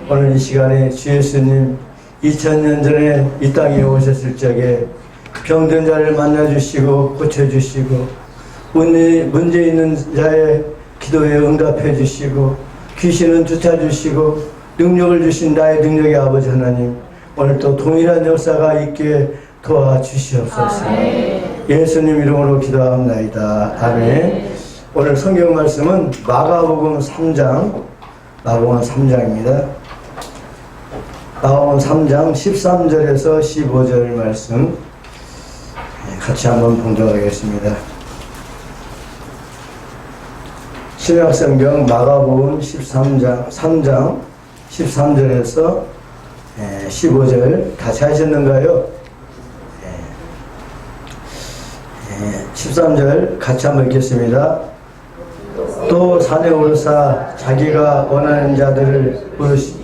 오늘 이 시간에 주 예수님 2000년 전에 이 땅에 오셨을 적에 병든 자를 만나주시고 고쳐주시고 문제 있는 자의 기도에 응답해 주시고 귀신은 쫓아주시고 능력을 주신 나의 능력의 아버지 하나님, 오늘 또 동일한 역사가 있게 도와주시옵소서. 예수님 이름으로 기도합나이다. 아멘. 오늘 성경 말씀은 마가복음 3장, 마가복음 3장입니다. 마가복음 3장 13절에서 15절 말씀 같이 한번 봉독 하겠습니다. 신약성경 마가복음 3장 13절에서 15절 같이 하셨는가요? 13절 같이 한번 읽겠습니다. 또 산에 오르사 자기가 원하는 자들을 부르시나온지라.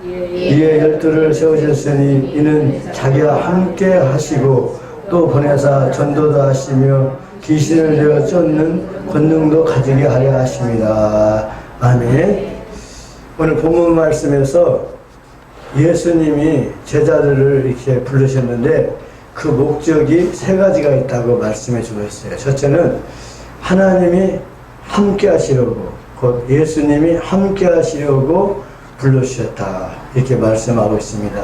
이에 12를 세우셨으니 이는 자기와 함께 하시고 또 보내사 전도도 하시며 귀신을 내어 쫓는 권능도 가지게 하려 하십니다. 아멘. 오늘 본문 말씀에서 예수님이 제자들을 이렇게 부르셨는데 그 목적이 세 가지가 있다고 말씀해 주고 있어요. 첫째는 하나님이 함께 하시려고, 곧 예수님이 함께 하시려고 불러주셨다, 이렇게 말씀하고 있습니다.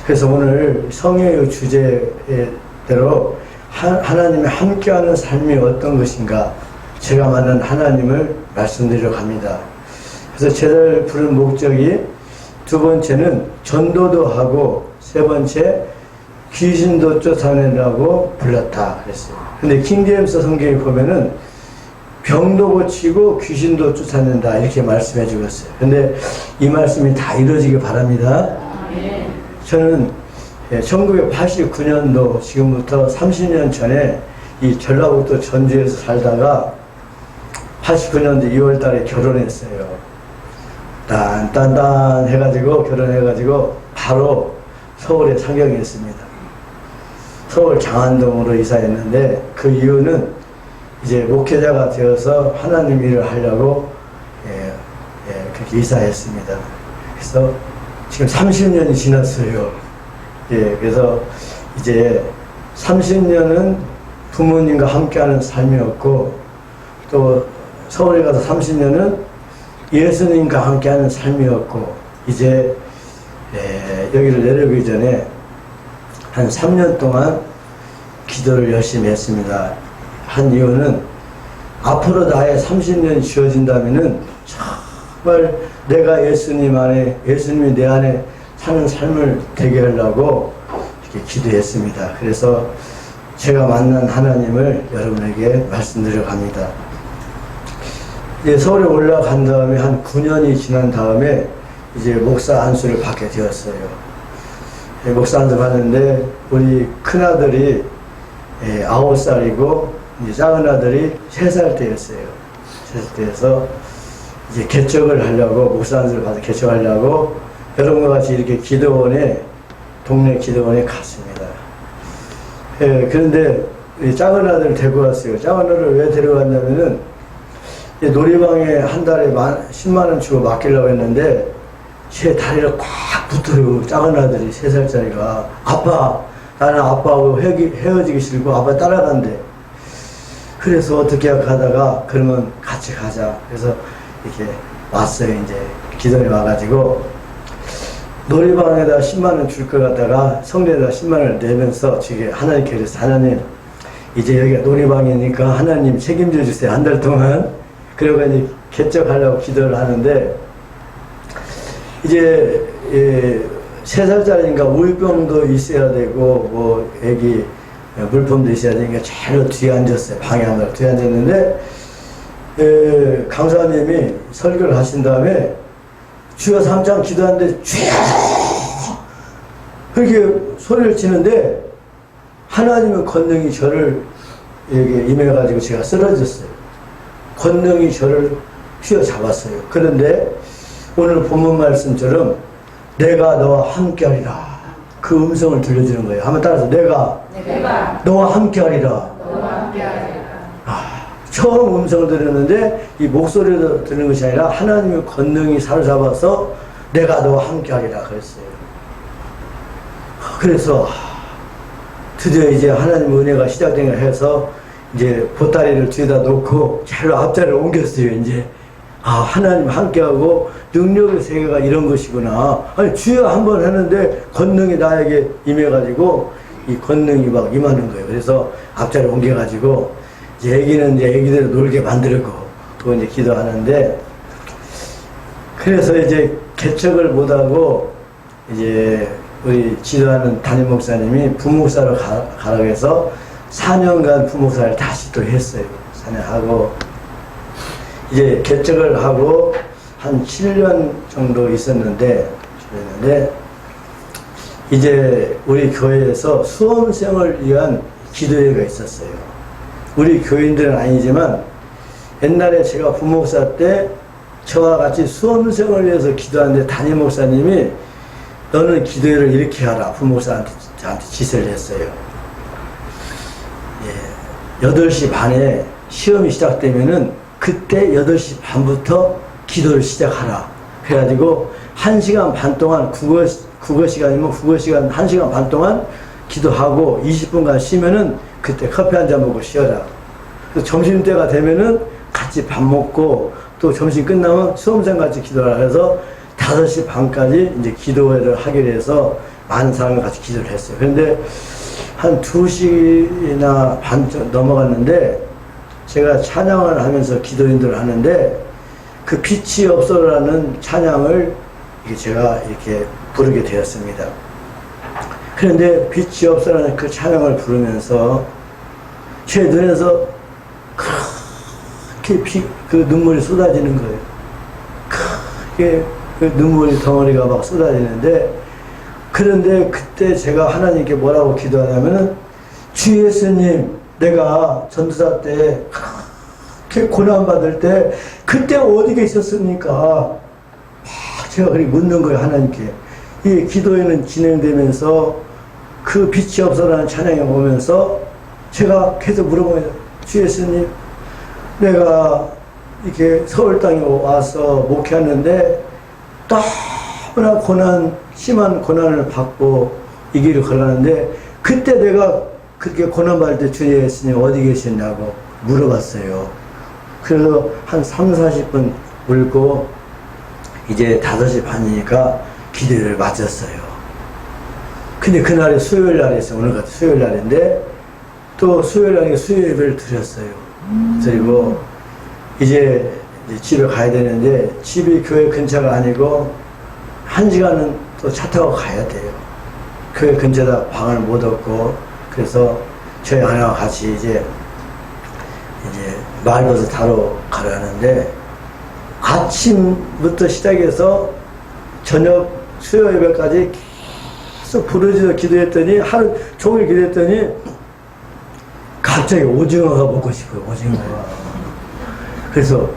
그래서 오늘 성경의 주제대로 하나님이 함께하는 삶이 어떤 것인가, 제가 만난 하나님을 말씀드리려 합니다. 그래서 제자를 부른 목적이 두 번째는 전도도 하고 세 번째 귀신도 쫓아내라고 불렀다 그랬어요. 근데 킹제임스 성경에 보면은 병도 고치고 귀신도 쫓아낸다 이렇게 말씀해 주셨어요. 근데 이 말씀이 다 이루어지길 바랍니다. 저는 1989년도 지금부터 30년 전에 이 전라북도 전주에서 살다가 89년도 2월 달에 결혼했어요. 딴딴딴 해가지고 결혼해가지고 바로 서울에 상경했습니다. 서울 장안동으로 이사했는데 그 이유는 이제 목회자가 되어서 하나님 일을 하려고 그렇게 이사했습니다. 그래서 지금 30년이 지났어요. 그래서 이제 30년은 부모님과 함께하는 삶이었고 또 서울에 가서 30년은 예수님과 함께하는 삶이었고 이제 여기를 내려오기 전에 한 3년 동안 기도를 열심히 했습니다. 한 이유는 앞으로 나의 30년이 주어진다면은 정말 내가 예수님 안에, 예수님이 내 안에 사는 삶을 되게 하려고 이렇게 기도했습니다. 그래서 제가 만난 하나님을 여러분에게 말씀드려 갑니다. 이제 서울에 올라간 다음에 한 9년이 지난 다음에 이제 목사 안수를 받게 되었어요. 목사 안수 받는데 우리 큰아들이 9살이고 이제 작은 아들이 3살 때였어요. 3살 때여서 이제 개척을 하려고, 목사 안수를 받아 개척하려고 여러분과 같이 이렇게 기도원에, 동네 기도원에 갔습니다. 그런데 작은 아들을 데리고 왔어요. 작은 아들을 왜 데려갔냐면은 놀이방에 한 달에 10만원 주고 맡기려고 했는데 제 다리를 꽉 붙어요. 작은 아들이 3살짜리가. 아빠, 나는 아빠하고 헤어지기 싫고 아빠 따라간대. 그래서 어떻게 하다가 그러면 같이 가자. 그래서 이렇게 왔어요. 이제 기도에 와가지고 놀이방에다 10만원 줄 것 같다가 성전에다 10만원을 내면서 저기 하나님께 그랬어. 하나님, 이제 여기가 놀이방이니까 하나님 책임져 주세요. 한 달 동안. 그리고 이제 개척하려고 기도를 하는데 이제 3살짜리니까 우유병도 있어야 되고 뭐 애기 물품도 있어야 되니까 제일 뒤에 앉았어요. 방에 하나 뒤에 앉았는데 강사님이 설교를 하신 다음에 주여 3장 기도하는데 주여 그렇게 소리를 치는데 하나님의 권능이 저를 여기 임해가지고 제가 쓰러졌어요. 권능이 저를 휘어잡았어요. 그런데 오늘 본문 말씀처럼 내가 너와 함께하리라, 그 음성을 들려주는 거예요. 한번 따라서 내가 너와 함께하리라. 처음 음성을 들었는데 이 목소리로 듣는 것이 아니라 하나님의 권능이 사로잡아서 내가 너와 함께하리라 그랬어요. 그래서 드디어 이제 하나님 은혜가 시작된가 해서 이제 보따리를 뒤에다 놓고 자로 앞자리를 옮겼어요. 이제 하나님 함께하고 능력의 세계가 이런 것이구나. 아니 주여 한번 했는데 권능이 나에게 임해가지고 이 권능이 막 임하는 거예요. 그래서 앞자리 옮겨가지고 이제 애기는 이제 애기대로 놀게 만들고 또 이제 기도하는데, 그래서 이제 개척을 못하고 이제 우리 지도하는 담임 목사님이 부목사로 가라고 해서 4년간 부목사를 다시 또 했어요. 4년 하고 이제 개척을 하고 한 7년 정도 있었는데 이제 우리 교회에서 수험생을 위한 기도회가 있었어요. 우리 교인들은 아니지만 옛날에 제가 부목사 때 저와 같이 수험생을 위해서 기도하는데 담임 목사님이 너는 기도회를 이렇게 하라. 부목사한테 저한테 지시를 했어요. 8시 반에 시험이 시작되면은 그때 8시 반부터 기도를 시작하라. 그래가지고 1시간 반 동안 국어 시간이면 국어 시간 1시간 반 동안 기도하고 20분간 쉬면은 그때 커피 한 잔 먹고 쉬어라. 점심때가 되면은 같이 밥 먹고 또 점심 끝나면 수험생 같이 기도를 해서 5시 반까지 이제 기도회를 하기로 해서 많은 사람이 같이 기도를 했어요. 그런데 한 2시나 반 넘어갔는데 제가 찬양을 하면서 기도인들을 하는데 그 빛이 없어라는 찬양을 제가 이렇게 부르게 되었습니다. 그런데 빛이 없어라는 그 찬양을 부르면서 제 눈에서 크게 그 눈물이 쏟아지는 거예요. 크게 그 눈물이 덩어리가 막 쏟아지는데, 그런데 그때 제가 하나님께 뭐라고 기도하냐면은 주 예수님, 내가 전도사 때 그렇게 고난받을 때 그때 어디 계셨습니까? 제가 그렇게 묻는 거예요, 하나님께. 이 기도회는 진행되면서 그 빛이 없어라는 찬양이 오면서 제가 계속 물어보면 주 예수님, 내가 이렇게 서울 땅에 와서 목회하는데 너무나 심한 고난을 받고 이 길을 걸었는데 그때 내가 그렇게 고난받을 때 주 예수님 어디 계셨냐고 물어봤어요. 그래서 한 3, 40분 울고 이제 5시 반이니까 기도를 마쳤어요. 근데 그날이 수요일 날이었어요. 오늘 같은 수요일 날인데 또 수요일 날에 수요예배를 드렸어요. 그리고 이제 집에 가야 되는데 집이 교회 근처가 아니고 1시간은 또 차 타고 가야 돼요. 교회 근처다 방을 못 얻고, 그래서 저희 아내와 같이 이제 마을버스 타러 가려는데 아침부터 시작해서 저녁 수요 예배까지 계속 부르짖어 기도했더니 하루 종일 기도했더니 갑자기 오징어가 먹고 싶어요. 오징어가. 그래서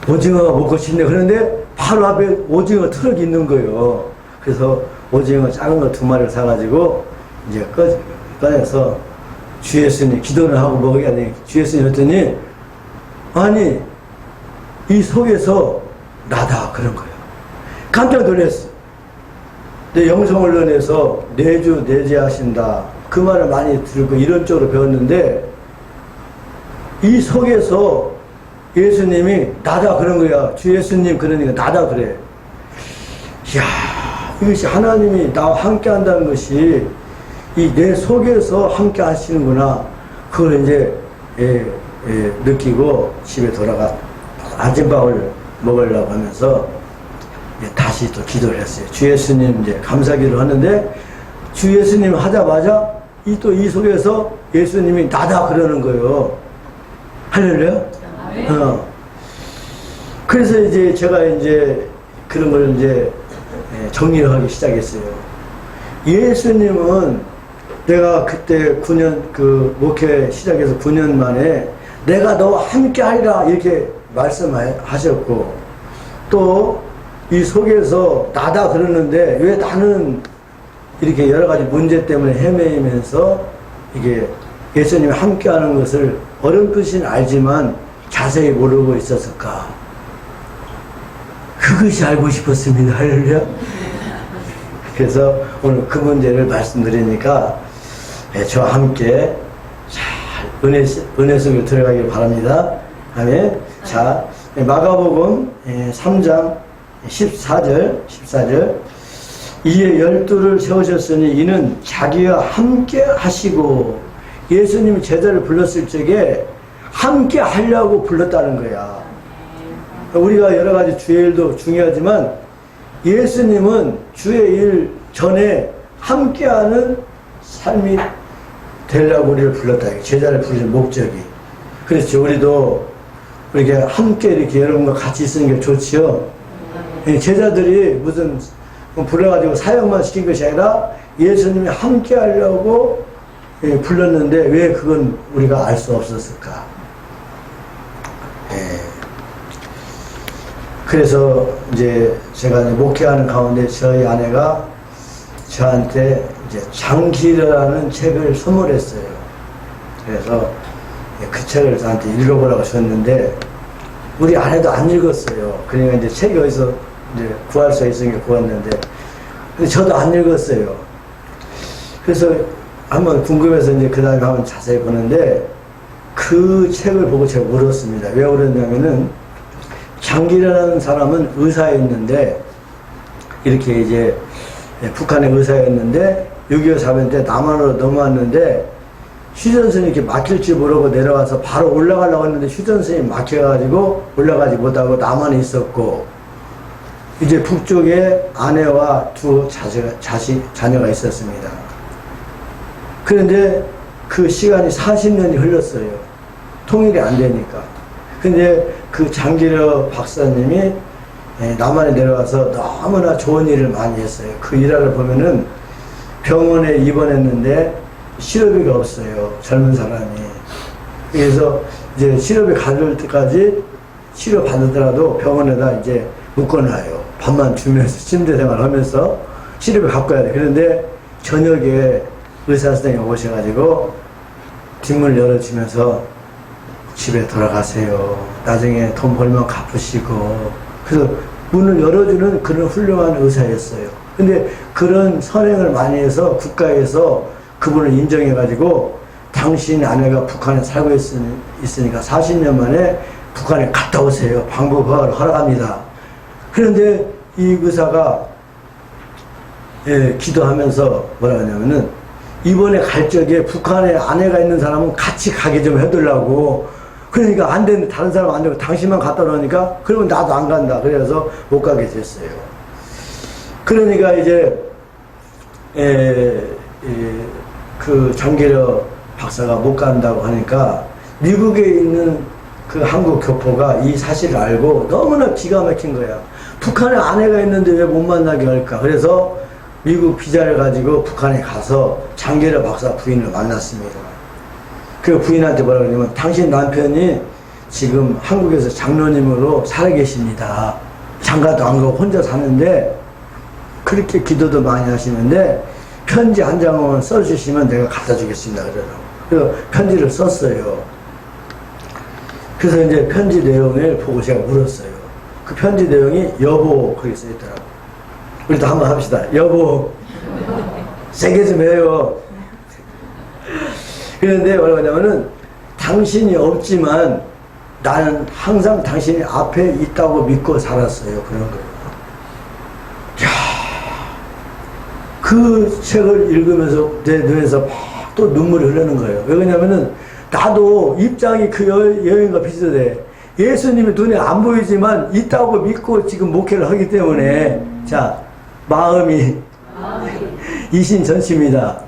오징어가 먹고 싶네. 그런데 바로 앞에 오징어 트럭이 있는 거예요. 그래서 오징어 작은 거 2마리를 사가지고 이제 꺼내서 주 예수님 기도를 하고 먹어야 돼. 주 예수님 했더니 아니 이 속에서 나다 그런 거예요. 깜짝 놀랐어. 내 영성언론에서 내주 내재하신다 그 말을 많이 들고 이런 쪽으로 배웠는데 이 속에서 예수님이 나다 그런 거야. 주 예수님 그러니까 나다 그래. 이야, 이것이 하나님이 나와 함께 한다는 것이 이 내 속에서 함께 하시는구나. 그걸 이제 느끼고 집에 돌아가 아침밥을 먹으려고 하면서 다시 또 기도를 했어요. 주 예수님 이제 감사기도를 하는데 주 예수님 하자마자 이 속에서 예수님이 나다 그러는 거예요. 할렐루야? 그래서 이제 제가 이제 그런 걸 이제 정리를 하기 시작했어요. 예수님은 내가 그때 9년 그 목회 시작해서 9년 만에 내가 너와 함께 하리라 이렇게 말씀하셨고 또 이 속에서 나다 그러는데 왜 나는 이렇게 여러 가지 문제 때문에 헤매면서 이게 예수님이 함께하는 것을 어렴풋이 알지만 자세히 모르고 있었을까? 그것이 알고 싶었습니다. 할렐루야. 그래서 오늘 그 문제를 말씀드리니까 저와 함께 잘 은혜 속에 들어가길 바랍니다. 아멘. 자, 마가복음 3장 14절 이에 12를 세우셨으니 이는 자기와 함께 하시고, 예수님이 제자를 불렀을 적에 함께 하려고 불렀다는 거야. 우리가 여러 가지 주의 일도 중요하지만 예수님은 주의 일 전에 함께하는 삶이 되려고 우리를 불렀다. 제자를 부르신 목적이. 그렇죠. 우리도 이렇게 함께 이렇게 여러분과 같이 있는 게 좋지요. 제자들이 무슨 불러가지고 사역만 시킨 것이 아니라 예수님이 함께 하려고 불렀는데 왜 그건 우리가 알 수 없었을까? 그래서 이제 제가 목회하는 가운데 저희 아내가 저한테 이제 장기라는 책을 선물했어요. 그래서 그 책을 저한테 읽어보라고 줬는데 우리 아내도 안 읽었어요. 그러니까 이제 책이 어디서 이제 구할 수 있으니까 구했는데, 근데 저도 안 읽었어요. 그래서 한번 궁금해서 이제 그 다음에 한번 자세히 보는데 그 책을 보고 제가 울었습니다. 왜 울었냐면은 장기라는 사람은 의사였는데, 이렇게 이제 북한의 의사였는데 6.25 사변 때 남한으로 넘어왔는데 휴전선이 이렇게 막힐 줄 모르고 내려와서 바로 올라가려고 했는데 휴전선이 막혀가지고 올라가지 못하고 남한에 있었고, 이제 북쪽에 아내와 두 자녀가 있었습니다. 그런데 그 시간이 40년이 흘렀어요. 통일이 안 되니까. 근데 그 장기려 박사님이 남한에 내려와서 너무나 좋은 일을 많이 했어요. 그 일화를 보면은 병원에 입원했는데 실업비가 없어요. 젊은 사람이. 그래서 이제 실업이 가질 때까지 치료 받으더라도 병원에다 이제 묶어놔요. 밥만 주면서 침대 생활 하면서 치료비 갖고 와야 돼. 그런데 저녁에 의사 선생님이 오셔가지고 뒷문을 열어주면서 집에 돌아가세요. 나중에 돈 벌면 갚으시고. 그래서 문을 열어주는 그런 훌륭한 의사였어요. 근데 그런 선행을 많이 해서 국가에서 그분을 인정해가지고 당신 아내가 북한에 살고 있으니까 40년 만에 북한에 갔다 오세요. 방북 허락합니다. 그런데 이 의사가 기도하면서 뭐라 하냐면은 이번에 갈 적에 북한에 아내가 있는 사람은 같이 가게 좀 해달라고. 그러니까 안 되는데 다른 사람 안 되고 당신만 갔다 오니까 그러면 나도 안 간다. 그래서 못 가게 됐어요. 그러니까 이제 그 장기려 박사가 못 간다고 하니까 미국에 있는 그 한국 교포가 이 사실을 알고 너무나 기가 막힌 거야. 북한에 아내가 있는데 왜 못 만나게 할까? 그래서 미국 비자를 가지고 북한에 가서 장기려 박사 부인을 만났습니다. 그 부인한테 뭐라 그러냐면 당신 남편이 지금 한국에서 장로님으로 살아계십니다. 장가도 안 가고 혼자 사는데 그렇게 기도도 많이 하시는데 편지 한 장만 써주시면 내가 갖다 주겠습니다. 그래서 편지를 썼어요. 그래서 이제 편지 내용을 보고 제가 울었어요. 그 편지 내용이 여보 거기 써있더라고요. 우리도 한번 합시다. 여보 세게 좀 해요. 그런데 뭐라고 하냐면은 당신이 없지만 나는 항상 당신이 앞에 있다고 믿고 살았어요. 그런 거예요. 야, 그 책을 읽으면서 내 눈에서 막 또 눈물이 흐르는 거예요. 왜 그러냐면은 나도 입장이 그 여인과 비슷해. 예수님이 눈에 안 보이지만 있다고 믿고 지금 목회를 하기 때문에 자 마음이 이신전심이다.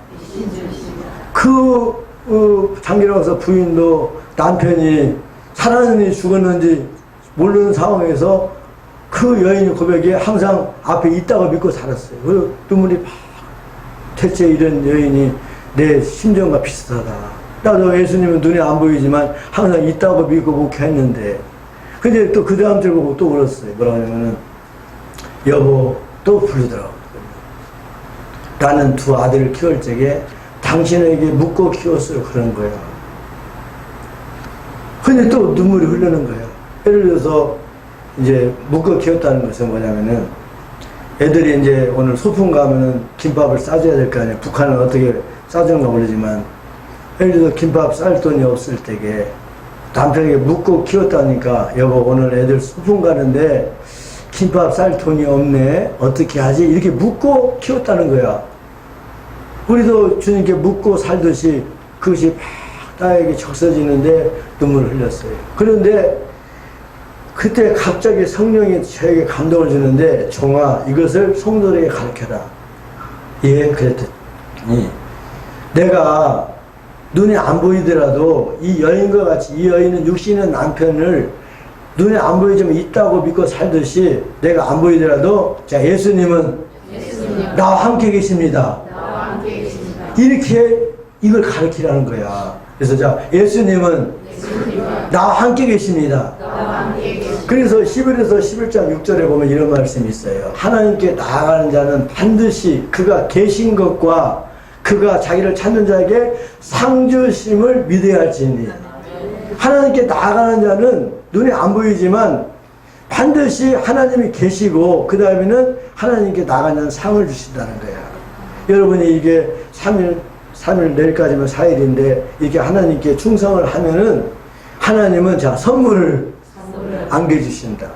장기라서 부인도 남편이 살았는지 죽었는지 모르는 상황에서 그 여인의 고백에 항상 앞에 있다고 믿고 살았어요. 그리고 눈물이 막 대체 이런 여인이 내 심정과 비슷하다. 나도 예수님은 눈에 안 보이지만 항상 있다고 믿고 목회했는데 근데 또 그 다음 절 보고 또 울었어요. 뭐라 하냐면은 여보 또 부르더라고요. 나는 두 아들을 키울 적에 당신에게 묻고 키웠어요. 그런 거야. 근데 또 눈물이 흐르는 거야. 예를 들어서 이제 묻고 키웠다는 것은 뭐냐면은 애들이 이제 오늘 소풍 가면은 김밥을 싸줘야 될 거 아니야. 북한은 어떻게 싸주는가 모르지만 예를 들어서 김밥 쌀 돈이 없을 때게 남편에게 묻고 키웠다니까 여보 오늘 애들 소풍 가는데 김밥 쌀 돈이 없네 어떻게 하지? 이렇게 묻고 키웠다는 거야. 우리도 주님께 묻고 살듯이 그것이 막 나에게 적셔지는데 눈물을 흘렸어요. 그런데 그때 갑자기 성령이 저에게 감동을 주는데 종아 이것을 성도에게 가르쳐라. 예 그랬더니 내가 눈에 안 보이더라도 이 여인과 같이 이 여인은 육신의 남편을 눈에 안 보이지만 있다고 믿고 살듯이 내가 안 보이더라도 자 예수님은 나와 함께 계십니다. 이렇게 이걸 가르치라는 거야. 그래서 자 예수님은 나와 함께 계십니다. 그래서 히브리서 11장 6절에 보면 이런 말씀이 있어요. 하나님께 나아가는 자는 반드시 그가 계신 것과 그가 자기를 찾는 자에게 상 주심을 믿어야 할지니. 하나님께 나아가는 자는 눈에 안 보이지만 반드시 하나님이 계시고 그 다음에는 하나님께 나아가는 자는 상을 주신다는 거야. 여러분이 이게 3일 내일까지면 4일인데 이렇게 하나님께 충성을 하면은 하나님은 자 선물을 안겨주신다.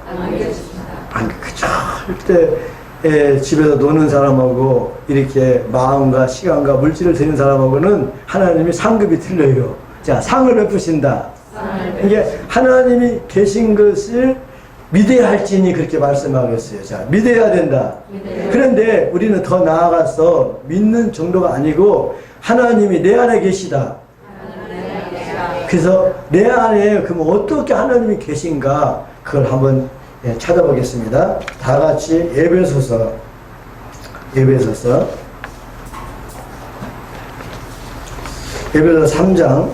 절대 집에서 노는 사람하고 이렇게 마음과 시간과 물질을 드리는 사람하고는 하나님이 상급이 틀려요. 자 상을 베푸신다. 이게 하나님이 계신 것을 믿어야 할지니 그렇게 말씀하겠어요. 자 믿어야 된다. 그런데 우리는 더 나아가서 믿는 정도가 아니고 하나님이 내 안에 계시다. 그래서 내 안에 그럼 어떻게 하나님이 계신가 그걸 한번 찾아보겠습니다. 다 같이 에베소서 3장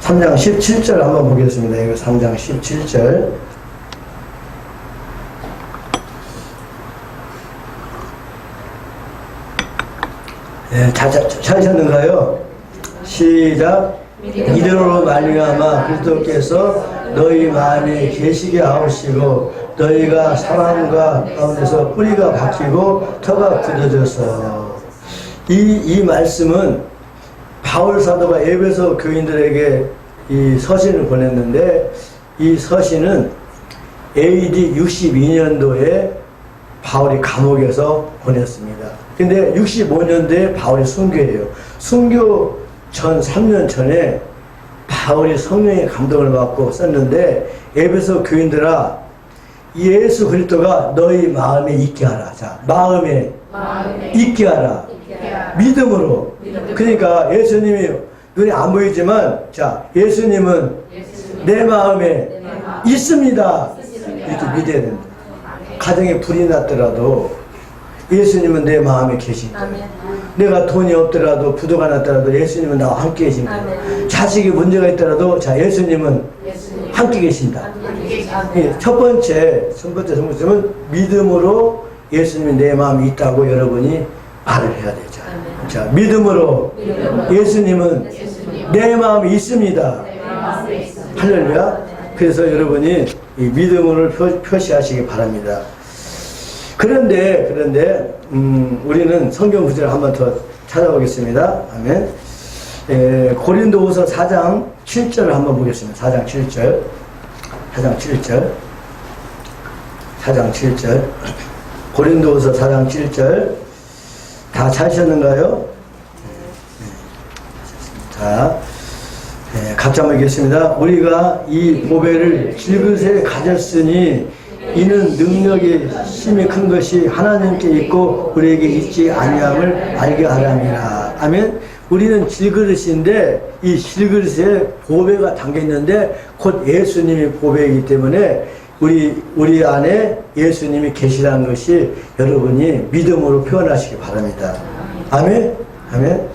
3장 17절 한번 보겠습니다. 이거 3장 17절. 네, 찾으셨는가요? 시작. 이대로 말미암아 그리스도께서 너희 마음에 계시게 하시고 너희가 사람과 가운데서 뿌리가 박히고 터가 굳어져서 이 말씀은 바울 사도가 에베소 교인들에게 이 서신을 보냈는데 이 서신은 AD 62년도에 바울이 감옥에서 보냈습니다. 근데 65년도에 바울이 순교해요. 순교 전 3년 전에 바울이 성령의 감동을 받고 썼는데 에베소 교인들아 예수 그리스도가 너희 마음에 있게 하라. 자, 마음에 있게 하라. 믿음으로. 그러니까 예수님이 눈에 안 보이지만 자 예수님은 내 마음에 있습니다. 이렇게 믿어야 된다. 가정에 불이 났더라도 예수님은 내 마음에 계신다. 내가 돈이 없더라도 부도가 났더라도 예수님은 나와 함께 계신다. 자식이 문제가 있더라도 자 예수님은 함께 계신다. 첫 번째 성부점은 믿음으로 예수님이 내 마음에 있다고 여러분이 말을 해야 되죠. 자 믿음으로 예수님은 내 마음에 있습니다. 할렐루야. 그래서 여러분이 이 믿음을 표시하시기 바랍니다. 그런데 우리는 성경 구절을 한번 더 찾아보겠습니다. 아멘. 고린도후서 4장 7절을 한번 보겠습니다. 4장 7절. 고린도후서 4장 7절. 다 찾으셨는가요? 자, 같이 한번 읽겠습니다. 우리가 이 보배를 질그릇에 가졌으니 이는 능력이 힘이 큰 것이 하나님께 있고 우리에게 있지 아니함을 알게 하랍니다. 아멘. 우리는 질그릇인데 이 질그릇에 보배가 담겨 있는데 곧 예수님이 보배이기 때문에 우리 안에 예수님이 계시라는 것이 여러분이 믿음으로 표현하시기 바랍니다. 아멘. 아멘.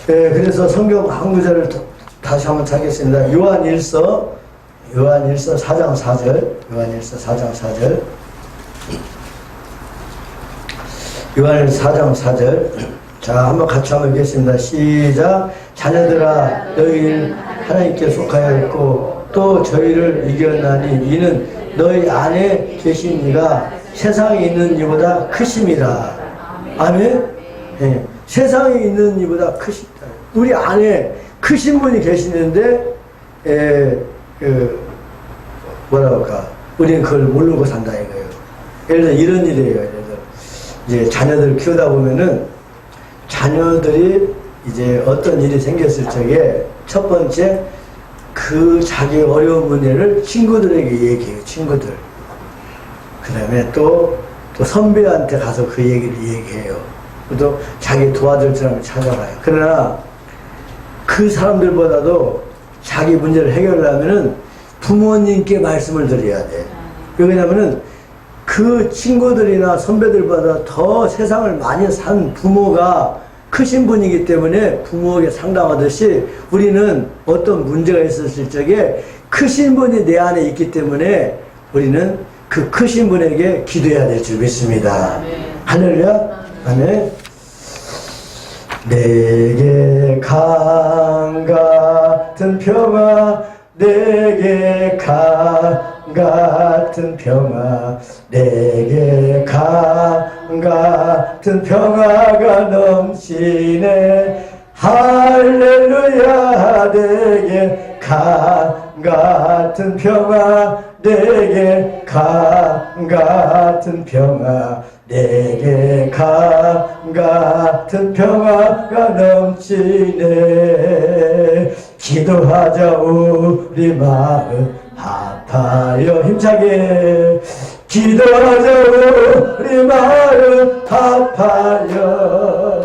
그래서 성경 한 구절을 다시 한번 찾겠습니다. 요한 1서 요한일서 4장 4절, 요한일서 4장 4절, 요한일서 4장 4절. 자, 한번 같이 한번 읽겠습니다. 시작. 자녀들아, 너희는 하나님께 속하여 있고 또 저희를 이겼나니 이는 너희 안에 계신 이가 세상에 있는 이보다 크심이라. 아멘? 네. 세상에 있는 이보다 크시다. 우리 안에 크신 분이 계시는데, 뭐라 할까. 우리는 그걸 모르고 산다 이거예요. 예를 들어 이런 일이에요. 예를 들어 이제 자녀들을 키우다 보면은 자녀들이 이제 어떤 일이 생겼을 적에 첫 번째 그 자기 어려운 문제를 친구들에게 얘기해요. 친구들. 그 다음에 또 선배한테 가서 그 얘기를 얘기해요. 또 자기 도와줄 사람을 찾아가요. 그러나 그 사람들보다도 자기 문제를 해결하려면은 부모님께 말씀을 드려야 돼. 왜냐면은 그 친구들이나 선배들보다 더 세상을 많이 산 부모가 크신 분이기 때문에 부모에게 상담하듯이 우리는 어떤 문제가 있었을 적에 크신 분이 내 안에 있기 때문에 우리는 그 크신 분에게 기도해야 될 줄 믿습니다. 할렐루야. 아멘. 내게 강 같은 평화, 내게 강 같은 평화, 내게 강 같은 평화가 넘치네. 할렐루야. 내게 강 같은 평화, 내게 강 같은 평화, 내게 강 같은 평화가 넘치네. 기도하자 우리 마음 아파요. 힘차게 기도하자 우리 마음 아파요.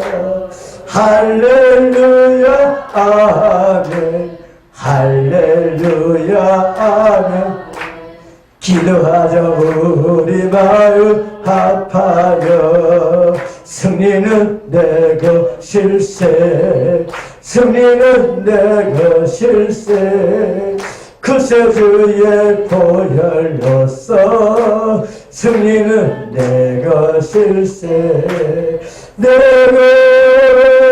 할렐루야 아멘. 할렐루야 아멘. 기도하자 우리 마음 아파요. 승리는 내 것일세. 승리는 내 것일세. 그새 주의 보혈로서 승리는 내 것일세. 내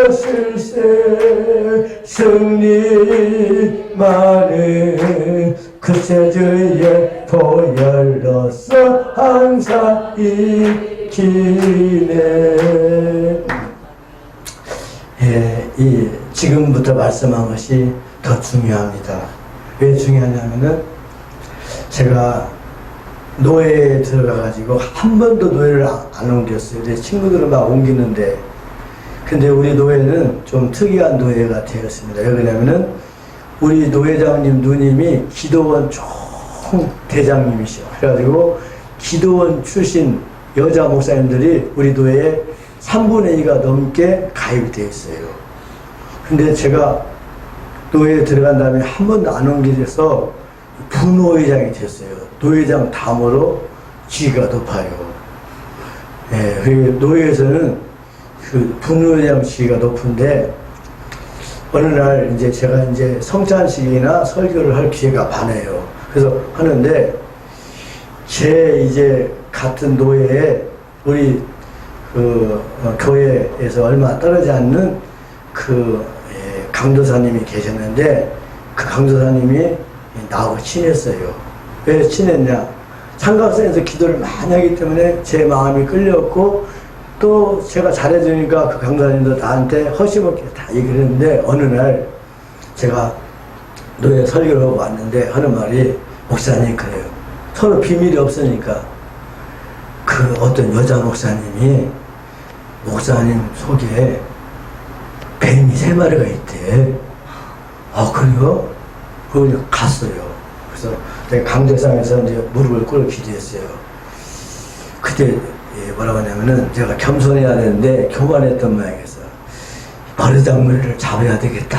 것일세. 승리만은 그새 주의 보혈로서 항상 있기네. 예, 지금부터 말씀한 것이 더 중요합니다. 왜 중요하냐면은 제가 노예에 들어가가지고 한 번도 노예를 안 옮겼어요. 내 친구들은 막 옮기는데, 근데 우리 노예는 좀 특이한 노예가 되었습니다. 왜 그러냐면은 우리 노회장님 누님이 기도원 총 대장님이셔. 그래가지고 기도원 출신 여자 목사님들이 우리 노예에 3분의 2가 넘게 가입이 되어 있어요. 근데 제가 노예에 들어간 다음에 한 번도 안 옮기려서 부노회장이 됐어요. 노회장 다음으로 지위가 높아요. 예, 노예에서는 그 부노회장 지위가 높은데, 어느 날 이제 제가 이제 성찬식이나 설교를 할 기회가 많아요. 그래서 하는데, 제 이제 같은 노예에 우리 교회에서 얼마 떨어지지 않는 강도사님이 계셨는데, 그 강도사님이 나하고 친했어요. 왜 친했냐? 삼각산에서 기도를 많이 하기 때문에 제 마음이 끌렸고, 또 제가 잘해주니까 그 강도사님도 나한테 허심없게 다 얘기를 했는데, 어느 날 제가 노예 설교를 하고 왔는데 하는 말이, 목사님 그래요. 서로 비밀이 없으니까 그 어떤 여자 목사님이 목사님 속에 뱀이 3마리가 있대. 아, 그래요? 그걸 갔어요. 그래서 내가 강대상에서 이제 무릎을 꿇어 기도했어요. 그때 뭐라고 하냐면은 제가 겸손해야 되는데 교만했던 모양이었어. 버르장머리를 잡아야 되겠다.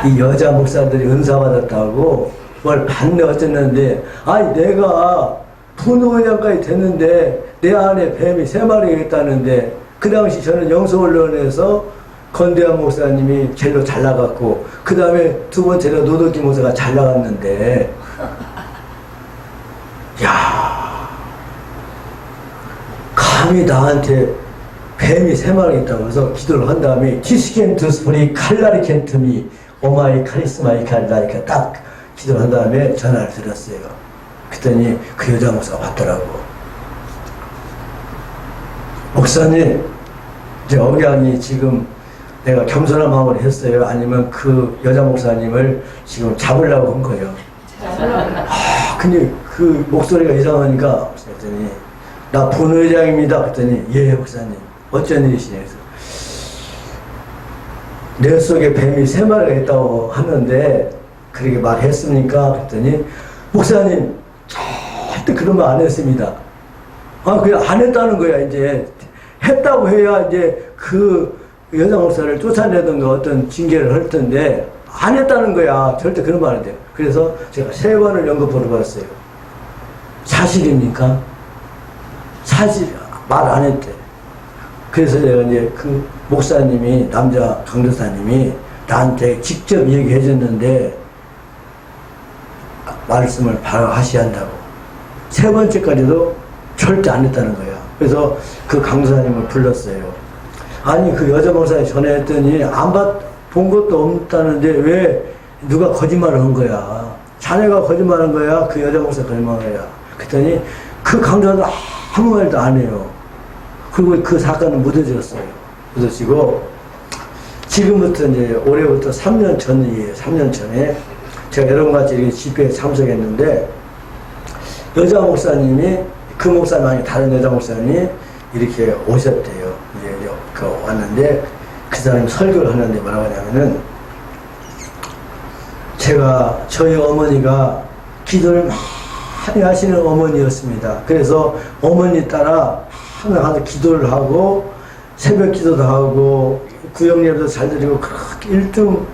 이 여자 목사들이 은사 받았다고 뭘 받네 어쨌는데, 아니 내가 부노회장까지 됐는데 내 안에 뱀이 3마리가 있다는데, 그 당시 저는 영서언론에서 건대한 목사님이 제일로 잘 나갔고 그 다음에 두 번째로 노덕기 목사가 잘 나갔는데 야 감히 나한테 뱀이 3마리 있다고 해서 기도를 한 다음에 티스켄트 스프리 칼라리켄트미 오마이 카리스마이 칼라리카 딱 기도를 한 다음에 전화를 드렸어요. 그랬더니 그 여자 목사가 받더라고. 목사님 이제 억양이 지금 내가 겸손한 마음으로 했어요? 아니면 그 여자 목사님을 지금 잡으려고 한 거예요? 아, 근데 그 목소리가 이상하니까 그랬더니 나 본회장입니다. 그랬더니 예 목사님 어쩐 일이시냐 해서 내 속에 뱀이 3마리가 있다고 하는데 그렇게 말했습니까? 그랬더니 목사님 절대 그런 말 안 했습니다. 아 그냥 안 했다는 거야. 이제 했다고 해야 이제 그 여자 목사를 쫓아내든가 어떤 징계를 할 텐데 안 했다는 거야. 절대 그런 말 안 돼요. 그래서 제가 3번을 연극보러 받았어요. 사실입니까? 사실 말 안 했대. 그래서 제가 이제 그 목사님이 남자 강도사님이 나한테 직접 얘기해 줬는데 말씀을 바로 하셔야 한다고. 3번째까지도 절대 안 했다는 거야. 그래서 그 강도사님을 불렀어요. 아니 그 여자 목사에 전화했더니 본 것도 없다는데 왜 누가 거짓말을 한 거야. 자네가 거짓말한 거야. 그 여자 목사 거짓말한 거야. 그랬더니 그 강도사도 아무 말도 안 해요. 그리고 그 사건은 묻어졌어요. 묻어지고 지금부터 이제 올해부터 3년 전이에요. 3년 전에 제가 여러분같이 이렇게 집회에 참석했는데 여자 목사님이 그 목사님 아니 다른 여자 목사님이 이렇게 오셨대요. 이제 왔는데 그 사람이 설교를 하는데 뭐라고 하냐면은 제가 저희 어머니가 기도를 많이 하시는 어머니였습니다. 그래서 어머니 따라 항상 기도를 하고 새벽 기도도 하고 구역 예배도 잘 드리고 그렇게 1등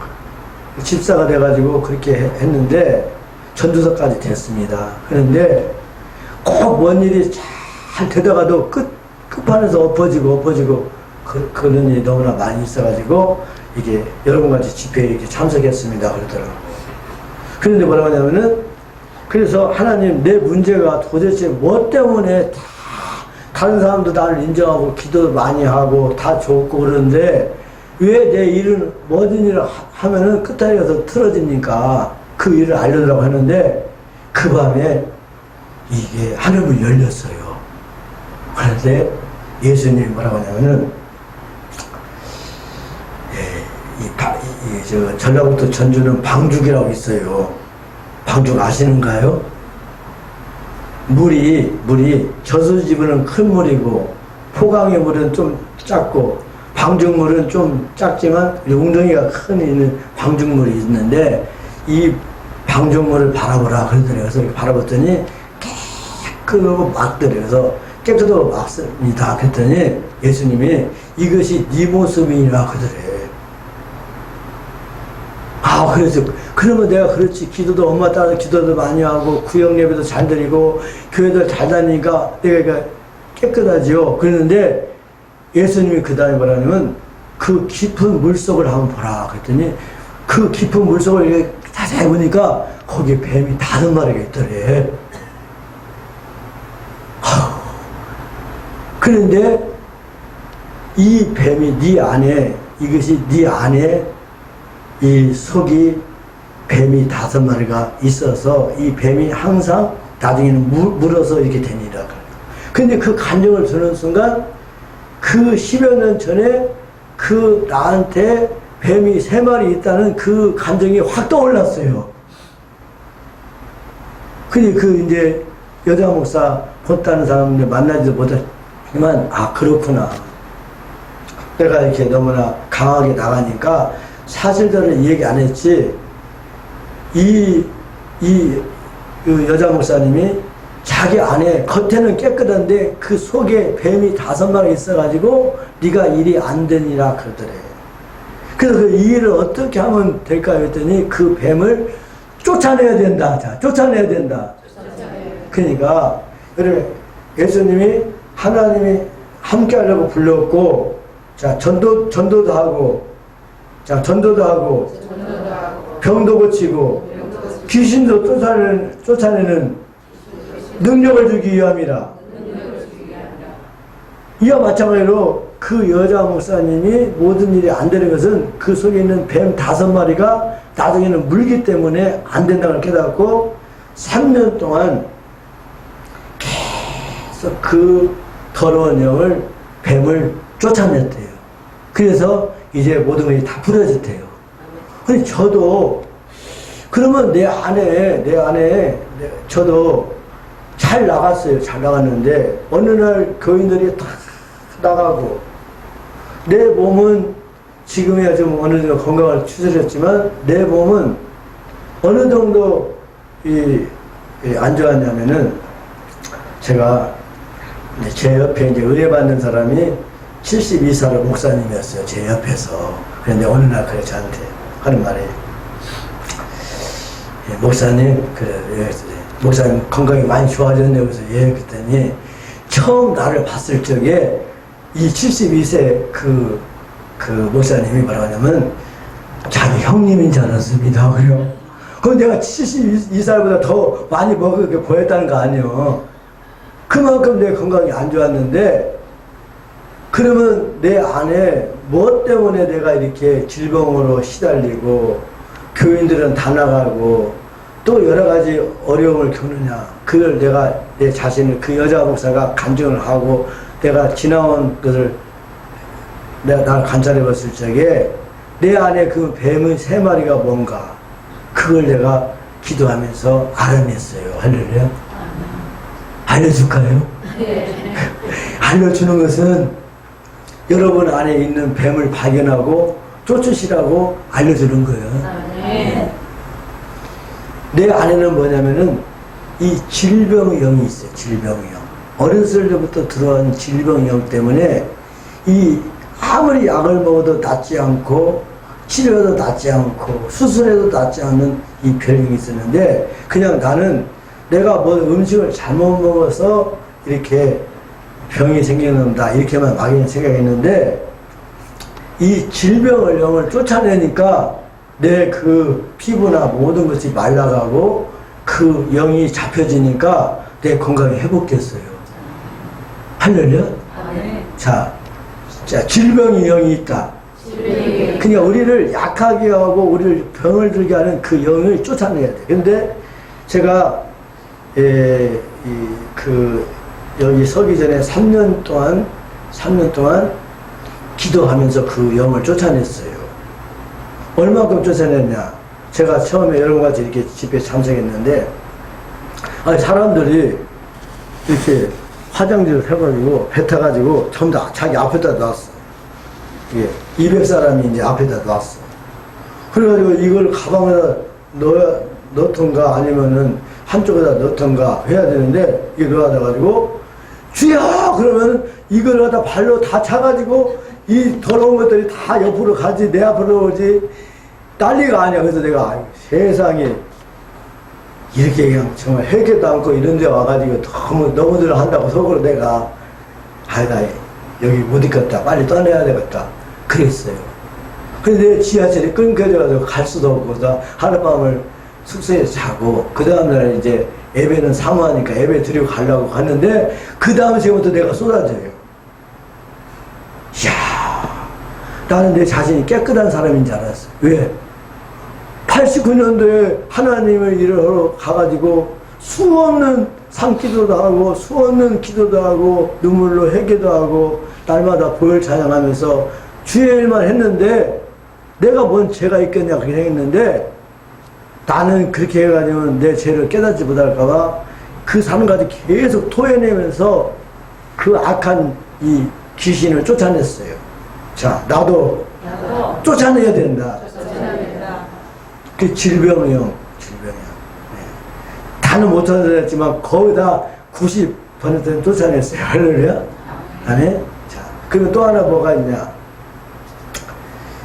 집사가 돼가지고 그렇게 했는데 전도사까지 됐습니다. 그런데 꼭 뭔 일이 잘 되다가도 끝판에서 엎어지고 그런 일이 너무나 많이 있어가지고 이게 여러분같이 집회에 이렇게 참석했습니다. 그러더라고요. 그런데 뭐라고 하냐면은 그래서 하나님 내 문제가 도대체 뭐 때문에 다른 사람도 나를 인정하고 기도 많이 하고 다 좋고 그러는데 왜 내 일은 모든 일을 하면은 끝에 가서 틀어집니까? 그 일을 알려달라고 하는데 그 밤에 이게 하늘문이 열렸어요. 그런데 예수님이 뭐라고 하냐면은 전라북도 전주는 방죽이라고 있어요. 방죽 아시는가요? 물이 저수지물은 큰 물이고 포강의 물은 좀 작고 방죽물은 좀 작지만 웅덩이가 큰 있는 방죽물이 있는데 이 방죽물을 바라보라 그러더래요. 그래서 바라봤더니 깨끗하고 막더래요. 그래서 깨끗하고 막습니다. 그랬더니 예수님이 이것이 네 모습이라 그러더래. 아, 그래서, 그러면 내가 그렇지. 기도도 엄마 따라 기도도 많이 하고, 구역 예배도 잘 드리고, 교회들 잘 다니니까 내가 깨끗하지요. 그러는데 예수님이 그 다음에 뭐라냐면 그 깊은 물속을 한번 보라. 그랬더니 그 깊은 물속을 이렇게 자세히 보니까 거기에 뱀이 5마리가 있더래. 그런데 이 뱀이 네 안에, 이것이 네 안에 이 속이 뱀이 5마리가 있어서 이 뱀이 항상 나중에는 물어서 이렇게 되니라. 근데 그 간증을 듣는 순간 그 10여 년 전에 그 나한테 뱀이 3마리 있다는 그 감정이 확 떠올랐어요. 근데 그 이제 여자 목사 봤다는 사람들 만나지도 못했지만 아 그렇구나. 내가 이렇게 너무나 강하게 나가니까 사실대로 얘기 안 했지. 그 여자 목사님이 자기 안에 겉에는 깨끗한데 그 속에 뱀이 5마리 있어가지고 네가 일이 안 되니라 그러더래. 그래서 그 일을 어떻게 하면 될까 했더니 그 뱀을 쫓아내야 된다. 자, 쫓아내야 된다. 그러니까 그래 하나님이 함께 하려고 불렀고 자 전도도 하고 자, 전도도 하고, 병도 고치고, 귀신도 쫓아내는 능력을 주기 위함이라. 이와 마찬가지로 그 여자 목사님이 모든 일이 안 되는 것은 그 속에 있는 뱀 5마리가 나중에는 물기 때문에 안 된다는 걸 깨닫고 3년 동안 계속 그 더러운 영을 뱀을 쫓아냈대요. 그래서 이제 모든 것이 다 부러졌대요. 근데 저도 그러면 내 안에 저도 잘 나갔어요. 잘 나갔는데 어느 날 교인들이 다 나가고 내 몸은 지금이야 좀 어느 정도 건강을 추스렸지만 내 몸은 어느 정도 안 좋았냐면은 제가 제 옆에 이제 의뢰받는 사람이 72살의 목사님이었어요. 제 옆에서. 그런데 어느 날 그래 저한테 하는 말이 목사님 그래 목사님 건강이 많이 좋아졌네요. 그래서 예 그랬더니 처음 나를 봤을 적에 이 72세 그 목사님이 뭐라고 하냐면 자기 형님인 줄 알았습니다. 그래요. 그럼 내가 72살보다 더 많이 먹게 보였다는 거 아니에요. 그만큼 내 건강이 안 좋았는데 그러면 내 안에 무엇 때문에 내가 이렇게 질병으로 시달리고 교인들은 다 나가고 또 여러 가지 어려움을 겪느냐. 그걸 내가 내 자신을 그 여자 목사가 간증을 하고 내가 지나온 것을 내가 날 관찰해 봤을 적에 내 안에 그 뱀의 3마리가 뭔가 그걸 내가 기도하면서 알아냈어요. 할렐루야. 알려줄까요? 네. 알려주는 것은 여러분 안에 있는 뱀을 발견하고 쫓으시라고 알려주는 거예요. 네. 내 안에는 뭐냐면은 이 질병의 영이 있어요. 질병의 영. 어렸을 때부터 들어온 질병의 영 때문에 이 아무리 약을 먹어도 낫지 않고 치료해도 낫지 않고 수술해도 낫지 않는 이 병이 있었는데 그냥 나는 내가 뭐 음식을 잘못 먹어서 이렇게 병이 생기는다 이렇게만 막연히 생각했는데 이 질병을 영을 쫓아내니까 내 그 피부나 모든 것이 말라가고 그 영이 잡혀지니까 내 건강이 회복됐어요. 할렐루야? 자, 질병의 영이 있다. 그러니까 우리를 약하게 하고 우리를 병을 들게 하는 그 영을 쫓아내야 돼. 근데 제가 여기 서기 전에 3년 동안 기도하면서 그 영을 쫓아냈어요. 얼마큼 쫓아냈냐? 제가 처음에 여러분 같이 이렇게 집회 참석했는데, 사람들이 이렇게 화장지를 해가지고, 배 타가지고, 전부 다 자기 앞에다 놨어. 예, 200사람이 이제 앞에다 놨어. 그래가지고 이걸 가방에다 넣던가 아니면은 한쪽에다 넣던가 해야 되는데, 이게 넣어가지고, 주여! 그러면 이걸 갖다 발로 다 차가지고, 이 더러운 것들이 다 옆으로 가지, 내 앞으로 오지, 난리가 아니야. 그래서 내가, 세상에, 이렇게 그냥 정말 헬게도 않고 이런 데 와가지고 너무들 한다고 속으로 내가, 나 여기 못 있겠다. 빨리 떠나야 되겠다. 그랬어요. 근데 지하철이 끊겨져가지고 갈 수도 없고, 하룻밤을 숙소에 자고, 그 다음날 이제 예배는 사모하니까 예배 드리고 가려고 갔는데, 그 다음 시부터 내가 쏟아져요. 이야, 나는 내 자신이 깨끗한 사람인 줄 알았어. 왜? 89년도에 하나님을 일하러 가가지고 수없는 산기도도 하고 수없는 기도도 하고 눈물로 회개도 하고 날마다 보혈 찬양하면서 주의 일만 했는데 내가 뭔 죄가 있겠냐 그렇게 생각했는데 나는 그렇게 해가지고 내 죄를 깨닫지 못할까봐 그 산까지 계속 토해내면서 그 악한 이 귀신을 쫓아냈어요. 자, 나도 쫓아내야 된다. 그 질병의 영. 네. 다는 못 쫓아냈지만 거의 다 90%는 쫓아냈어요. 할렐루야? 아멘? 자, 그리고 또 하나 뭐가 있냐?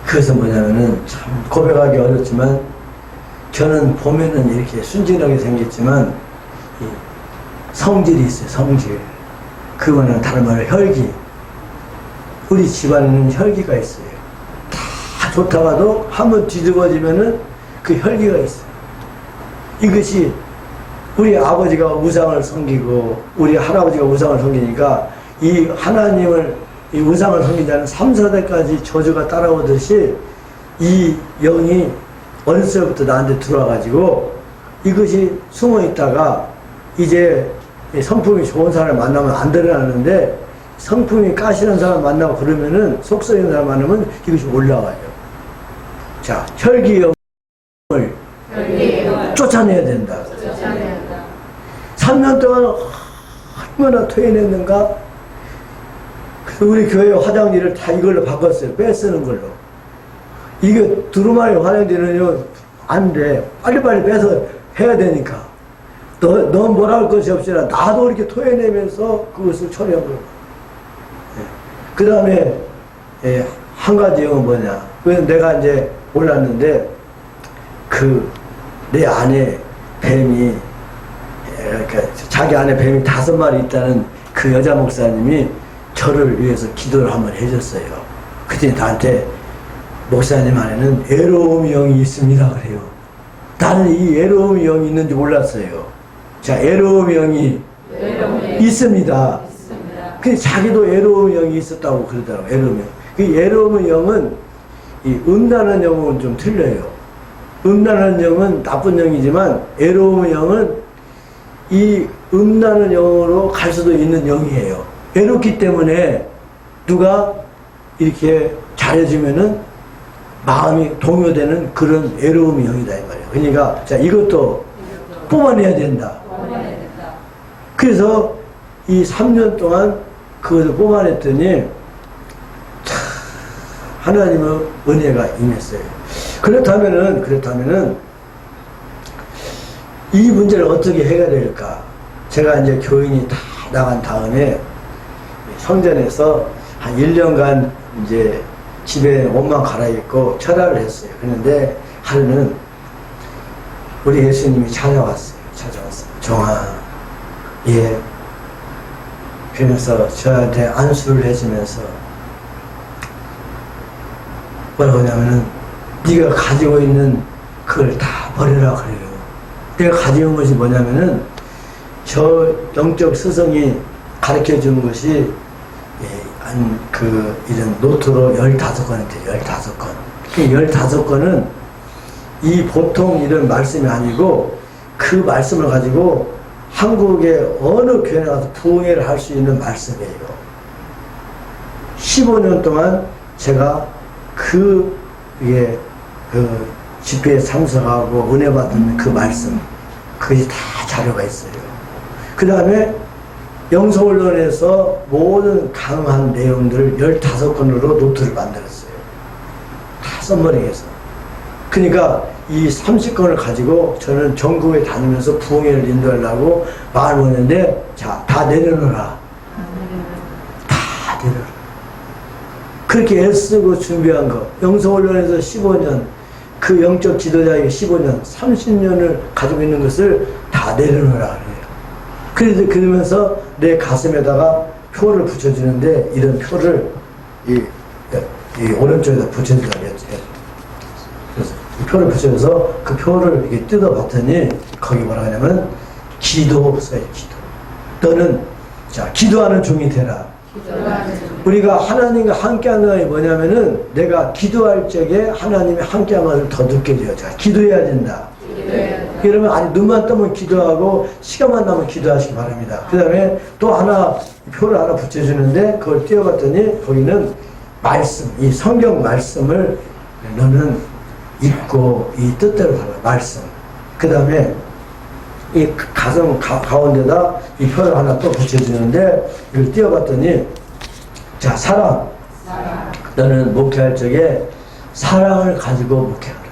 그것은 뭐냐면은 참 고백하기 어렵지만 저는 보면은 이렇게 순진하게 생겼지만 이 성질이 있어요. 성질. 그거는 다른 말로 혈기. 우리 집안에는 혈기가 있어요. 다 좋다가도 한번 뒤집어지면은 그 혈기가 있어요. 이것이 우리 아버지가 우상을 섬기고 우리 할아버지가 우상을 섬기니까 이 하나님을 이 우상을 섬기자는 3, 4대까지 저주가 따라오듯이 이 영이 어렸을 때부터 나한테 들어와가지고 이것이 숨어 있다가 이제 성품이 좋은 사람을 만나면 안 드러나는데 성품이 까시는 사람 만나고 그러면은 속 썩이는 사람 만나면 이것이 올라와요. 자, 혈기영을 쫓아내야 된다. 3년 동안 얼마나 토해냈는가? 그래서 우리 교회 화장지를 다 이걸로 바꿨어요. 빼쓰는 걸로. 이게 두루마리 화장지는요, 안 돼. 빨리빨리 빼서 해야 되니까. 넌 뭐라 할 것이 없으나 나도 이렇게 토해내면서 그것을 처리한 거예요. 그 다음에, 한 가지 영은 뭐냐. 그래서 내가 이제 몰랐는데, 내 안에 뱀이, 그러니까 자기 안에 뱀이 5마리 있다는 그 여자 목사님이 저를 위해서 기도를 한번 해줬어요. 그때 나한테 목사님 안에는 애로움 영이 있습니다. 그래요. 나는 이 애로움 영이 있는지 몰랐어요. 자, 애로움 영이 있습니다. 근데 자기도 애로움 영이 있었다고 그러더라고요. 애로움 영. 그 애로움 영은 이 음란한 영은 좀 틀려요. 음란한 영은 나쁜 영이지만 애로움 영은 이 음란한 영으로 갈 수도 있는 영이에요. 애롭기 때문에 누가 이렇게 잘해주면은 마음이 동요되는 그런 애로움의 영이다 이 말이에요. 그러니까 자, 이것도 뽑아내야 된다. 그래서 이 3년 동안 그것을 뽑아냈더니 하나님의 은혜가 임했어요. 그렇다면은 이 문제를 어떻게 해결될까? 제가 이제 교인이 다 나간 다음에 성전에서 한 1년간 이제 집에 옷만 갈아입고 철야를 했어요. 그런데 하루는 우리 예수님이 찾아왔어요. 정아, 예. 그러면서 저한테 안수를 해주면서 뭐라고 하냐면은 네가 가지고 있는 그걸 다 버리라 그래요. 내가 가지고 있는 것이 뭐냐면은 저 영적 스승이 가르쳐 준 것이 이런 노트로 15권인데 15권. 그 15권은 이 보통 이런 말씀이 아니고 그 말씀을 가지고 한국의 어느 교회에 가서 부흥회를 할 수 있는 말씀이에요. 15년 동안 제가 그 집회에 참석하고 은혜 받은 그 말씀, 그것이 다 자료가 있어요. 그 다음에 영성언론에서 모든 강한 내용들을 15권으로 노트를 만들었어요. 다 썸머링해서. 그러니까 이 30권을 가지고 저는 전국에 다니면서 부흥회를 인도하려고 마음을 먹는데, 자, 다 내려놓으라. 다 내려놓으라. 그렇게 애쓰고 준비한 거. 영성언론에서 15년, 그 영적 지도자에게 15년, 30년을 가지고 있는 것을 다 내려놓으라 그래요. 그러면서 내 가슴에다가 표를 붙여주는데, 이런 표를 이 오른쪽에다 붙여주라고 했죠. 그래서 이 표를 붙여줘서 그 표를 이렇게 뜯어봤더니 거기 뭐라 하냐면 기도 써요. 기도. 너는 자 기도하는 종이 되라. 우리가 하나님과 함께하는 것이 뭐냐면은 내가 기도할 적에 하나님이 함께하는 것을 더 느껴져요. 자, 기도해야 된다. 그러면 아니 눈만 뜨면 기도하고 시간만 나면 기도하시기 바랍니다. 그 다음에 또 하나 표를 하나 붙여주는데 그걸 띄워봤더니 거기는 말씀, 이 성경 말씀을 너는 읽고 이 뜻대로 살아. 말씀. 그 다음에 이 가슴 가운데다 이 표를 하나 또 붙여주는데 이걸 띄워봤더니 자 사랑. 너는 목회할 적에 사랑을 가지고 목회하라.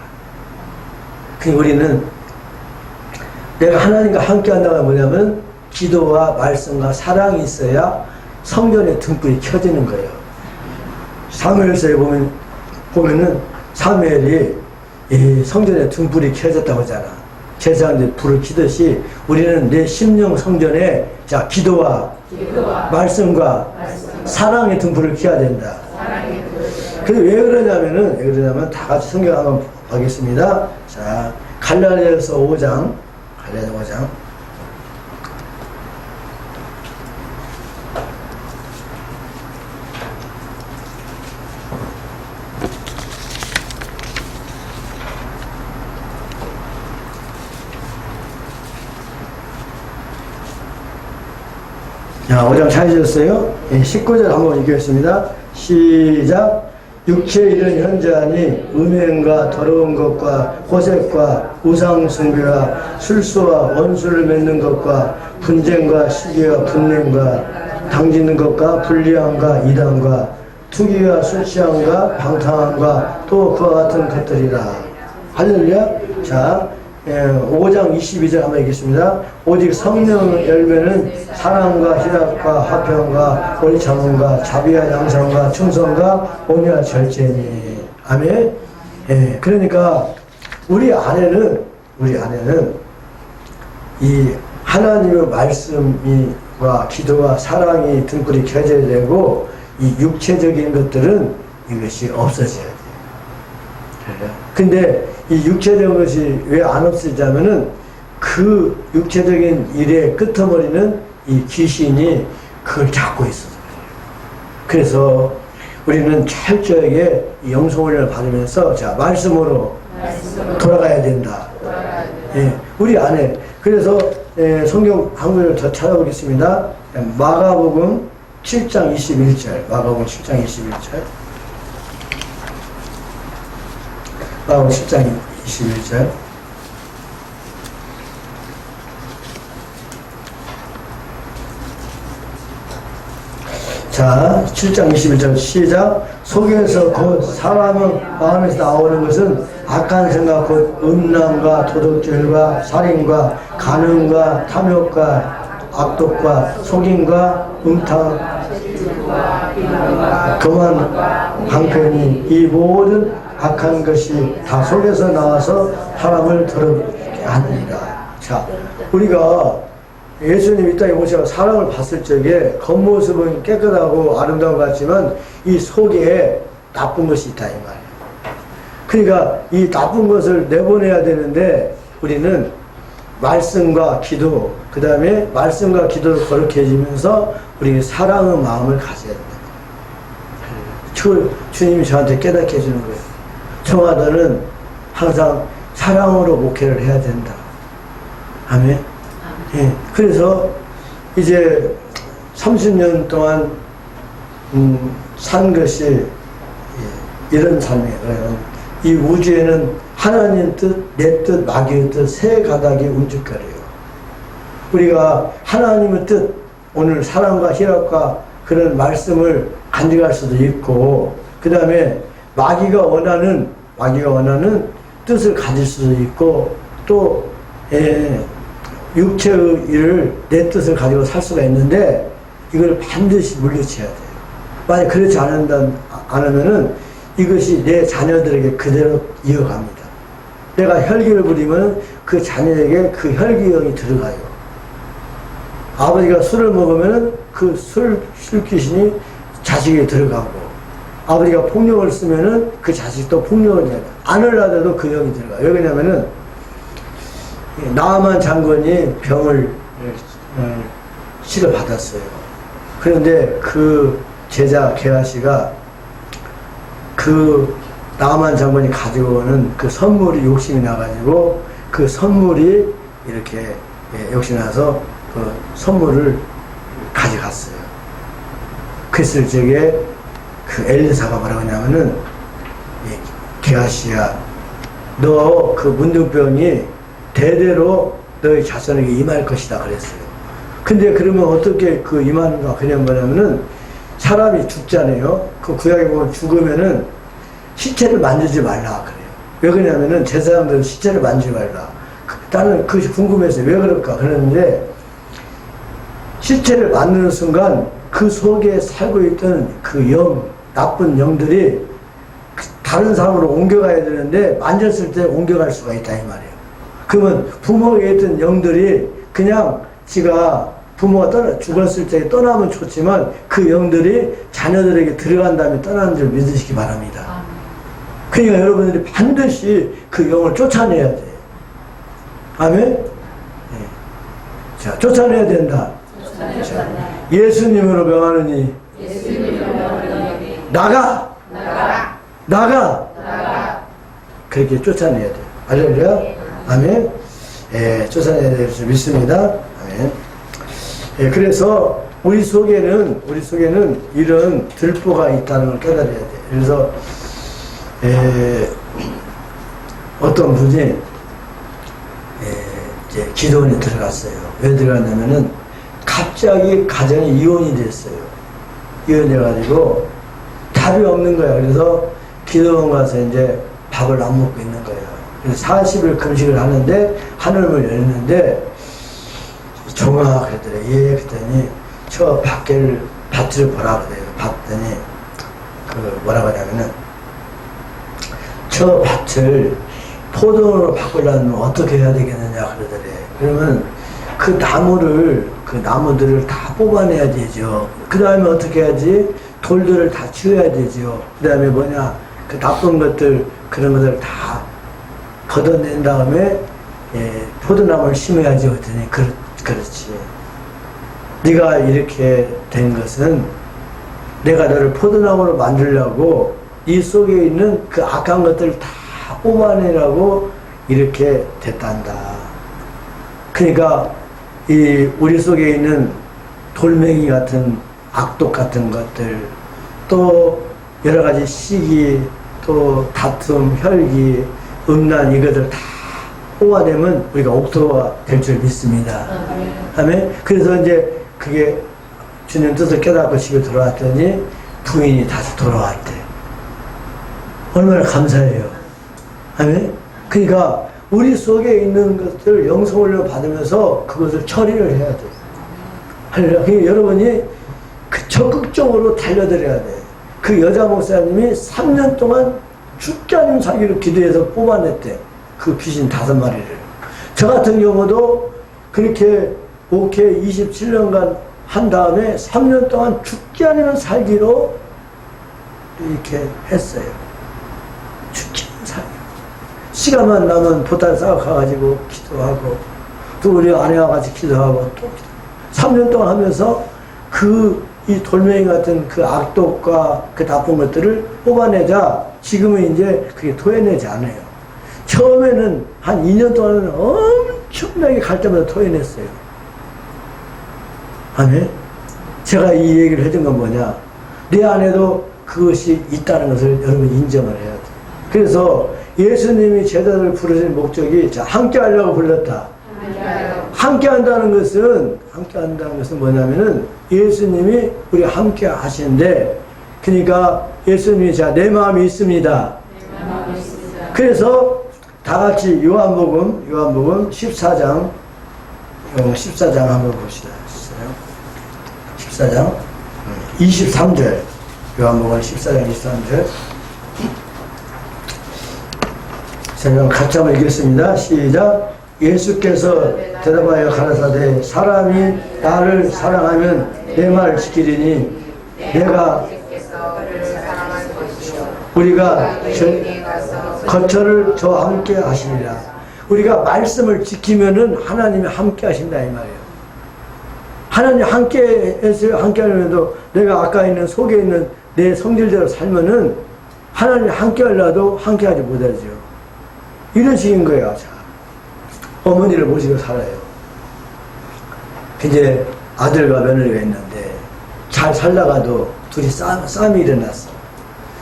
우리는 내가 하나님과 함께 한다는 건 뭐냐면 기도와 말씀과 사랑이 있어야 성전의 등불이 켜지는 거예요. 사무엘서에 보면은 사무엘이 이 성전에 등불이 켜졌다고 하잖아. 제사장들이 불을 켜듯이 우리는 내 심령 성전에 자 기도와 말씀과 사랑의 등불을 켜야 된다. 근데 왜 그러냐면 다 같이 성경 한번 보겠습니다. 자, 갈라디아서 5장. 갈라디아 5장. 자, 5장 찾으셨어요? 19절 한번 읽겠습니다. 시작. 육체에 이른 현자니 음행과 더러운 것과 호색과 우상숭배와 술수와 원수를 맺는 것과 분쟁과 시기와 분냄과 당짓는 것과 불리함과 이단과 투기와 술취함과 방탕함과 또 그와 같은 것들이라. 할렐루야. 자, 5장 22절 한번 읽겠습니다. 오직 성령 열매는 사랑과 희락과 화평과 오리 참음과 자비와 양성과 충성과 온유와 절제니. 아멘. 예, 그러니까 우리 안에는 이 하나님의 말씀과 기도와 사랑이 등불이 켜져야 되고, 이 육체적인 것들은 이것이 없어져야 돼요. 근데 이 육체적인 것이 왜 안 없어지냐면은 그 육체적인 일의 끄트머리는 이 귀신이 그걸 잡고 있어서 그래요. 그래서 우리는 철저하게 영성훈련을 받으면서 자, 말씀으로 돌아가야 된다. 예, 우리 안에. 그래서 성경 한 구절 더 찾아보겠습니다. 마가복음 7장 21절. 마가복음 7장 21절. 마가복음 10장 21절. 자, 7장 21절 시작. 속에서 곧 사람은 마음에서 나오는 것은 악한 생각 곧 음란과 도덕질과 살인과 간음과 탐욕과 악독과 속임과 음탕 교만 방편이 이 모든 악한 것이 다 속에서 나와서 사람을 더럽게 하느니라. 자, 우리가 예수님 이 땅에 오셔서 사람을 봤을 적에 겉모습은 깨끗하고 아름다운 것 같지만 이 속에 나쁜 것이 있다 이 말이에요. 그러니까 이 나쁜 것을 내보내야 되는데 우리는 말씀과 기도, 그 다음에 말씀과 기도를 거룩해지면서 우리 사랑의 마음을 가져야 된다. 주님이 저한테 깨닫게 해주는 거예요. 청하다는 항상 사랑으로 목회를 해야 된다. 아멘. 예. 그래서 이제 30년 동안 산 것이 이런 삶이에요. 이 우주에는 하나님 뜻, 내 뜻, 마귀의 뜻 세 가닥이 움직거려요. 우리가 하나님의 뜻, 오늘 사랑과 희락과 그런 말씀을 간직할 수도 있고, 그 다음에 마귀가 원하는 뜻을 가질 수도 있고, 또 육체의 일을 내 뜻을 가지고 살 수가 있는데 이걸 반드시 물리쳐야 돼요. 만약 그렇지 않으면은 이것이 내 자녀들에게 그대로 이어갑니다. 내가 혈기를 부리면 그 자녀에게 그 혈기형이 들어가요. 아버지가 술을 먹으면 그 술귀신이 자식에게 들어가고, 아버지가 폭력을 쓰면은 그 자식도 폭력을 해요. 안 하려도 그 형이 들어가요. 왜 그러냐면은 나아만 장군이 병을 치료받았어요. 그런데 그 제자 게하시가 그 나아만 장군이 가지고 오는 그 선물이 욕심이 나가지고 그 선물이 이렇게 욕심이 나서 그 선물을 가져갔어요. 그랬을 적에 그 엘리사가 뭐라고 하냐면은 게하시야, 너 그 문둥병이 대대로 너의 자손에게 임할 것이다 그랬어요. 근데 그러면 어떻게 그 임하는가? 그냥 뭐냐면은 사람이 죽잖아요. 그 구약에 보면 죽으면은 시체를 만지지 말라 그래요. 왜 그러냐면은 제사장들은 시체를 만지지 말라. 나는 그것이 궁금해서 왜 그럴까? 그러는데 시체를 만드는 순간 그 속에 살고 있던 그 영, 나쁜 영들이 다른 사람으로 옮겨가야 되는데 만졌을 때 옮겨갈 수가 있다 이 말이에요. 그러면 부모에게 있던 영들이 그냥 지가 부모가 죽었을 때 떠나면 좋지만 그 영들이 자녀들에게 들어간 다음에 떠나는 줄 믿으시기 바랍니다. 그러니까 여러분들이 반드시 그 영을 쫓아내야 돼. 아멘? 네. 자, 쫓아내야 된다. 자, 예수님으로 명하느니 나가! 그렇게 쫓아내야 돼. 할렐루야? 아멘? 예, 쫓아내야 될 줄 믿습니다. 아멘. 예, 그래서 우리 속에는 이런 들보가 있다는 걸 깨달아야 돼. 그래서 어떤 분이 이제 기도원에 들어갔어요. 왜 들어갔냐면은 갑자기 가정이 이혼이 됐어요. 이혼해가지고 답이 없는 거야. 그래서 기도원 가서 이제 밥을 안 먹고 있는 거예요. 그래서 40일 금식을 하는데 하늘문을 열는데 종아 그랬더래. 예, 그랬더니 저 밭을 보라 그래요. 봤더니 그 뭐라고 하냐면은 저 밭을 포도로 바꾸려면 어떻게 해야 되겠느냐 그러더래. 그러면 그 나무들을 다 뽑아내야 되죠. 그 다음에 어떻게 해야지? 돌들을 다 치워야 되죠. 그 다음에 뭐냐? 그 나쁜 것들, 그런 것들 다 걷어낸 다음에, 포도나무를 심어야지. 그랬더니, 그렇지. 네가 이렇게 된 것은 내가 너를 포도나무로 만들려고 이 속에 있는 그 악한 것들을 다 뽑아내라고 이렇게 됐단다. 그러니까 우리 속에 있는 돌멩이 같은 악독 같은 것들, 또 여러 가지 시기, 또 다툼, 혈기, 음란 이것들 다 뽑아내면 우리가 옥토가 될 줄 믿습니다. 아멘. 그래서 이제 그게 주님 뜻을 깨닫고 집에 돌아왔더니 부인이 다시 돌아왔대. 얼마나 감사해요. 아멘. 그러니까 우리 속에 있는 것들 영성훈련 받으면서 그것을 처리를 해야 돼. 그러니까 여러분이 적극적으로 달려들어야 돼. 그 여자 목사님이 3년 동안 죽지 않는 사기로 기도해서 뽑아냈대. 그 귀신 5마리를. 저 같은 경우도 그렇게 목회 27년간 한 다음에 3년 동안 죽지 않으면 살기로 이렇게 했어요. 죽지 않는 살기. 시간만 나면 보따리 싸고 가가지고 기도하고, 또 우리 아내와 같이 기도하고, 또 3년 동안 하면서 이 돌멩이 같은 그 악독과 그 나쁜 것들을 뽑아내자. 지금은 이제 그게 토해내지 않아요. 처음에는 한 2년 동안은 엄청나게 갈 때마다 토해냈어요. 아멘. 제가 이 얘기를 해준 건 뭐냐? 내 안에도 그것이 있다는 것을 여러분 인정을 해야 돼. 그래서 예수님이 제자들을 부르신 목적이 함께 하려고 불렀다. 함께 한다는 것은 뭐냐면은 예수님이 우리 함께 하시는데, 그러니까 예수님이 내 마음이 있습니다. 그래서 다 같이 요한복음 14장 한번 봅시다. 14장 23절. 요한복음 14장 23절. 제가 같이 한번 읽겠습니다. 시작. 예수께서 대답하여 가라사대 사람이 나를 사랑하면 내 말을 지키리니 내가 우리가 거처를 저와 함께 하시리라. 우리가 말씀을 지키면은 하나님이 함께 하신다 이 말이에요. 하나님 함께 했어요. 함께 하려도 내가 아까 있는 속에 있는 내 성질대로 살면은 하나님 함께 하려도 함께 하지 못하죠. 이런 식인 거예요. 자, 어머니를 모시고 살아요. 이제 아들과 며느리가 있는데 잘 살다가도 둘이 싸움이 일어났어.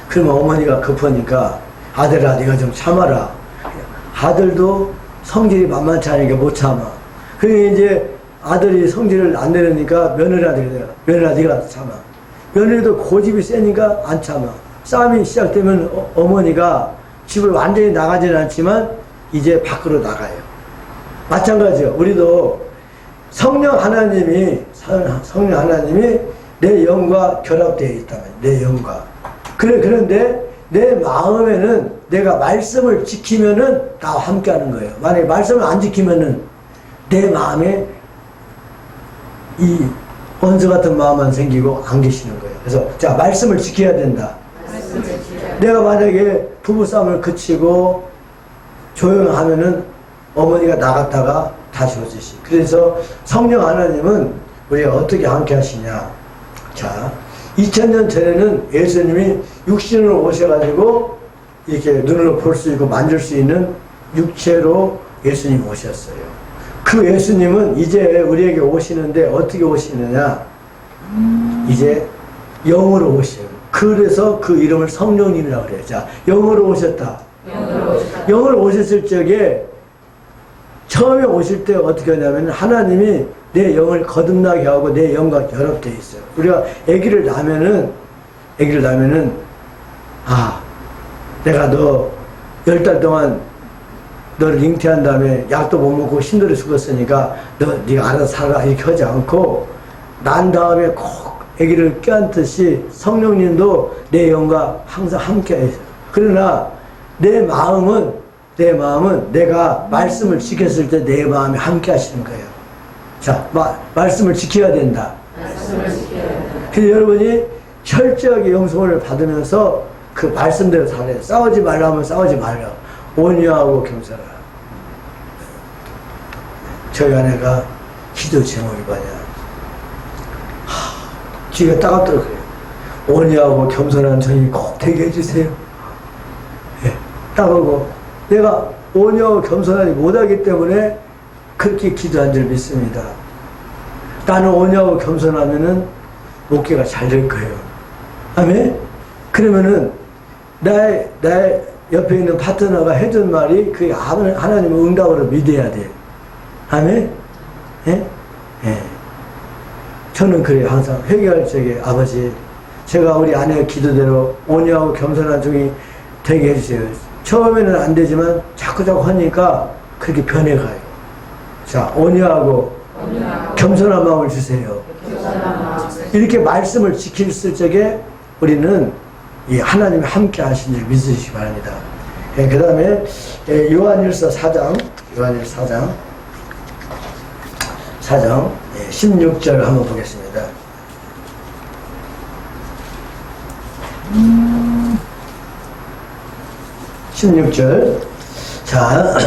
그러면 어머니가 급하니까 아들아 네가 좀 참아라. 아들도 성질이 만만치 않으니까 못 참아. 그러니 이제 아들이 성질을 안 내려니까 며느리한테 그래요. 며느리야 네가 참아. 며느리도 고집이 세니까 안 참아. 싸움이 시작되면 어머니가 집을 완전히 나가지는 않지만 이제 밖으로 나가요. 마찬가지요. 우리도 성령 하나님이 내 영과 결합되어 있다면 내 영과. 그런데 내 마음에는 내가 말씀을 지키면은 나와 함께 하는 거예요. 만약에 말씀을 안 지키면은 내 마음에 이 원수 같은 마음만 생기고 안 계시는 거예요. 그래서 자, 말씀을 지켜야 된다. 내가 만약에 부부싸움을 그치고 조용하면은 어머니가 나갔다가 다시 오듯이. 그래서 성령 하나님은 우리가 어떻게 함께 하시냐. 자, 2000년 전에는 예수님이 육신으로 오셔가지고 이렇게 눈으로 볼 수 있고 만질 수 있는 육체로 예수님 오셨어요. 그 예수님은 이제 우리에게 오시는데 어떻게 오시느냐. 이제 영으로 오셔요. 그래서 그 이름을 성령님이라고 그래요. 자, 영으로 오셨다. 영으로 오셨을 적에 처음에 오실 때 어떻게 하냐면 하나님이 내 영을 거듭나게 하고 내 영과 결합되어 있어요. 우리가 아기를 낳으면은 아, 내가 너 10달 동안 너를 잉태한 다음에 약도 못 먹고 힘들어 죽었으니까 네가 알아서 살아 이렇게 하지 않고 난 다음에 꼭 아기를 껴안듯이 성령님도 내 영과 항상 함께 해요. 그러나 내 마음은 내가 말씀을 지켰을 때 내 마음이 함께 하시는 거예요. 자, 말씀을 지켜야 된다. 그래서 여러분이 철저하게 영성을 받으면서 그 말씀대로 살아요. 싸우지 말라면 싸우지 말라. 온유하고 겸손하라. 저희 아내가 기도 제목이 뭐냐. 귀가 따갑더라고요. 온유하고 겸손한 저희 꼭 되게 해주세요. 예, 따가고 내가 온유하고 겸손하지 못하기 때문에 그렇게 기도한 줄 믿습니다. 나는 온유하고 겸손하면은 목회가 잘 될 거예요. 아멘? 그러면은 나의 옆에 있는 파트너가 해준 말이 그 하나님의 응답으로 믿어야 돼. 아멘? 예? 예. 저는 그래요. 항상 회개할 적에 아버지, 제가 우리 아내의 기도대로 온유하고 겸손한 중이 되게 해주세요. 처음에는 안 되지만 자꾸 하니까 그렇게 변해가요. 자, 온유하고 겸손한 마음을 주세요. 이렇게 말씀을 지킬 적에 우리는 이 하나님이 함께 하신 줄 믿으시기 바랍니다. 예, 그 다음에 요한일서 4장 16절 한번 보겠습니다. 16절. 자,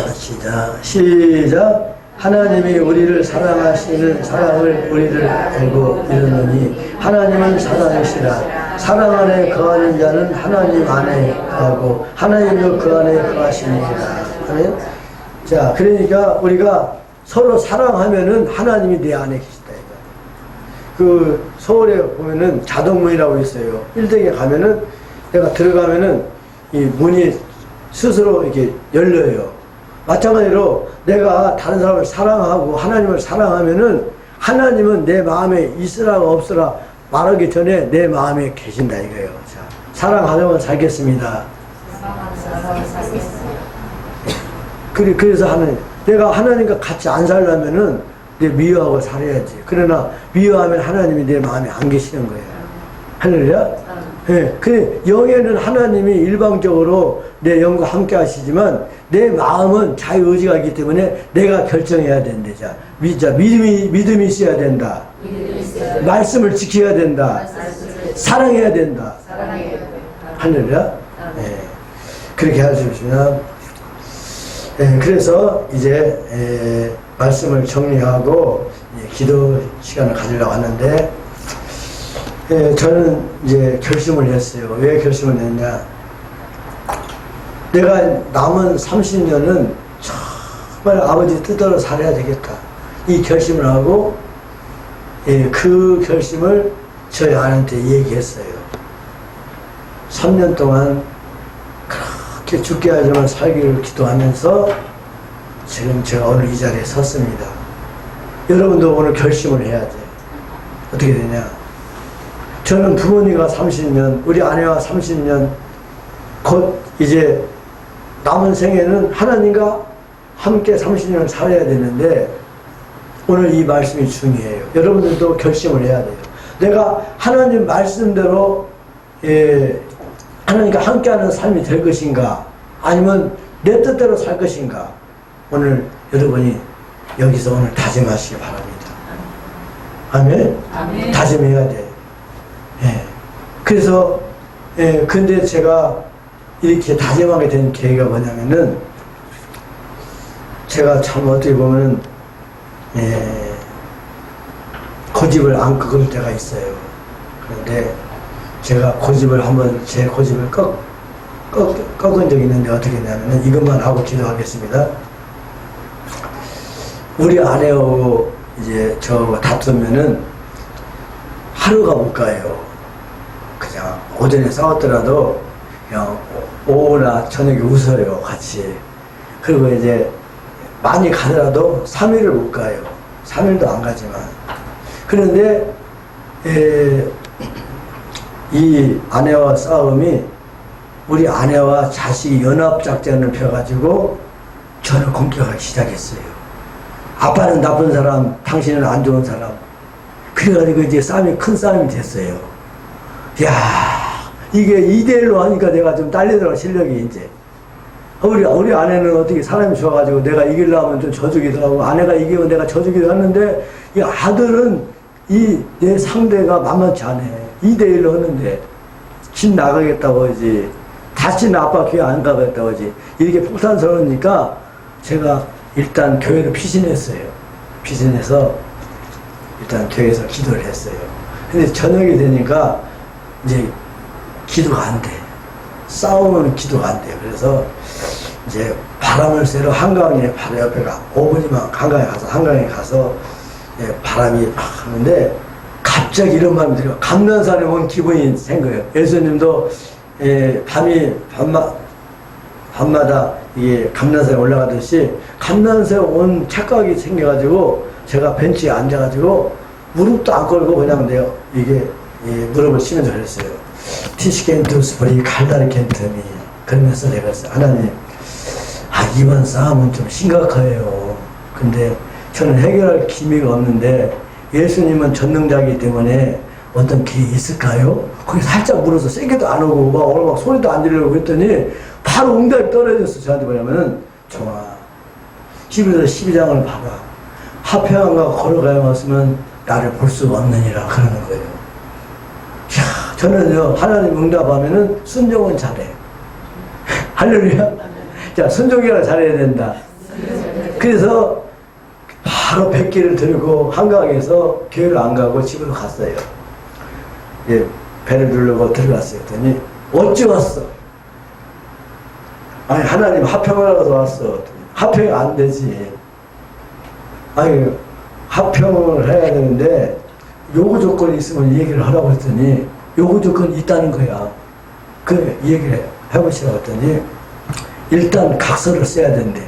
시작. 하나님이 우리를 사랑하시는 사랑을 우리를 알고 이르노니 하나님은 사랑이시라. 사랑 안에 거하는 자는 하나님 안에 거하고 하나님도 그 안에 거하시니라. 아멘. 자, 그러니까 우리가 서로 사랑하면은 하나님이 내 안에 계시다. 그 서울에 보면은 자동문이라고 있어요. 빌딩에 가면은 내가 들어가면은 이 문이 스스로 이렇게 열려요. 마찬가지로 내가 다른 사람을 사랑하고 하나님을 사랑하면은 하나님은 내 마음에 있으라 없으라 말하기 전에 내 마음에 계신다 이거예요. 자, 사랑하려면 살겠습니다. 그래서 내가 하나님과 같이 안 살려면은 내 미워하고 살아야지. 그러나 미워하면 하나님이 내 마음에 안 계시는 거예요. 할렐루야? 예, 그 영에는 하나님이 일방적으로 내 영과 함께 하시지만 내 마음은 자유의지가 있기 때문에 내가 결정해야 된다. 자, 믿음이 있어야 된다. 말씀을 지켜야 된다. 사랑해야 된다. 할렐루야? 예, 그렇게 하시면 그래서 이제 말씀을 정리하고 기도 시간을 가지려고 하는데 저는 이제 결심을 했어요. 왜 결심을 했냐? 내가 남은 30년은 정말 아버지 뜻대로 살아야 되겠다. 이 결심을 하고 그 결심을 저희 아내한테 얘기했어요. 3년 동안 그렇게 죽게 하지만 살기를 기도하면서 지금 제가 오늘 이 자리에 섰습니다. 여러분도 오늘 결심을 해야 돼. 어떻게 되냐? 저는 부모님과 30년, 우리 아내와 30년, 곧 이제 남은 생에는 하나님과 함께 30년을 살아야 되는데 오늘 이 말씀이 중요해요. 여러분들도 결심을 해야 돼요. 내가 하나님 말씀대로 하나님과 함께하는 삶이 될 것인가 아니면 내 뜻대로 살 것인가 오늘 여러분이 여기서 오늘 다짐하시기 바랍니다. 아멘? 아멘. 다짐해야 돼. 예. 그래서, 예, 근데 제가 이렇게 다짐하게 된 계기가 뭐냐면은, 제가 참 어떻게 보면은, 예, 고집을 안 꺾을 때가 있어요. 그런데 제가 고집을 한번, 제 고집을 꺾은 적이 있는데 어떻게 했냐면은, 이것만 하고 기도하겠습니다. 우리 아내하고 이제 저하고 다투면은 하루가 못 가요. 그냥 오전에 싸웠더라도 그냥 오후나 저녁에 웃어요, 같이. 그리고 이제 많이 가더라도 3일을 못 가요. 3일도 안 가지만. 그런데 이 아내와 싸움이 우리 아내와 자식이 연합작전을 펴가지고 저를 공격하기 시작했어요. 아빠는 나쁜 사람, 당신은 안 좋은 사람. 그래가지고 이제 싸움이 큰 싸움이 됐어요. 야, 이게 2대1로 하니까 내가 좀 딸리더라고, 실력이 이제. 우리 아내는 어떻게 사람이 좋아가지고 내가 이기려면 좀 져주기도 하고, 아내가 이기면 내가 져주기도 하는데, 이 아들은 내 상대가 만만치 않아. 2대1로 하는데, 집 나가겠다고 하지. 다시는 아빠 교회 안 가겠다고 하지. 이렇게 폭탄스러우니까 제가 일단 교회를 피신했어요. 피신해서 일단 교회에서 기도를 했어요. 근데 저녁이 되니까 이제 기도가 안 돼. 싸우면 기도가 안 돼. 그래서 이제 바람을 쐬러 한강에 바로 옆에가 5분이면 한강에 가서 바람이 막 하는데 갑자기 이런 마음이 들어요. 감난산에 온 기분이 생겨요. 예수님도 밤마다 이게 감난산에 올라가듯이 감난산에 온 착각이 생겨가지고 제가 벤치에 앉아가지고 무릎도 안 꿇고 그냥 내가 이게 무릎을 치면서 그랬어요. 티시켄트 스프리 칼다리켄트미. 그러면서 내가 했어요. 하나님, 이번 싸움은 좀 심각해요. 근데 저는 해결할 기미가 없는데 예수님은 전능자이기 때문에 어떤 길이 있을까요? 거기 살짝 물어서 세게도 안 오고 오늘 막 소리도 안 지르고 그랬더니 바로 응답이 떨어졌어. 저한테 뭐냐면은, 정아, 집에서 12장을 봐봐. 화평한가 걸어가야만 나를 볼 수가 없느니라 그러는 거예요. 야, 저는요, 하나님 응답하면은 순종은 잘해. 할렐루야. 자, 순종이라 잘해야 된다. 그래서 바로 100개를 들고 한강에서 교회를 안 가고 집으로 갔어요. 배를 누르고 들어갔어요. 그랬더니 어찌 왔어? 아니, 하나님 화평을 하러 왔어. 화평이 안 되지. 아니, 화평을 해야 되는데 요구 조건이 있으면 얘기를 하라고 했더니 요구 조건이 있다는 거야. 그래, 얘기를 해보시라고 했더니 일단 각서를 써야 된대.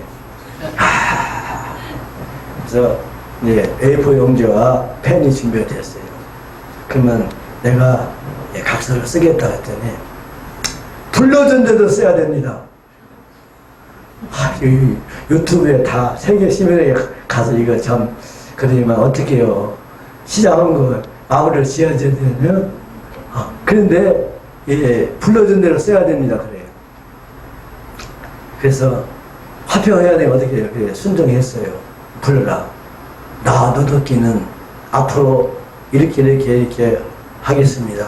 그래서 A4 용지와 펜이 준비가 됐어요. 그러면 내가 각서를 쓰겠다 했더니 불러준 데도 써야 됩니다. 유튜브에 다 세계 시민회에 가서 이거 참 그러지만 어떻게 해요. 시작한 거 마무리를 지어야 되면 그런데 불러준 대로 써야 됩니다. 그래요. 그래서 화평해야 되면 어떻게 해요. 그래, 순종했어요. 불러라. 나 노덕기는 앞으로 이렇게 하겠습니다.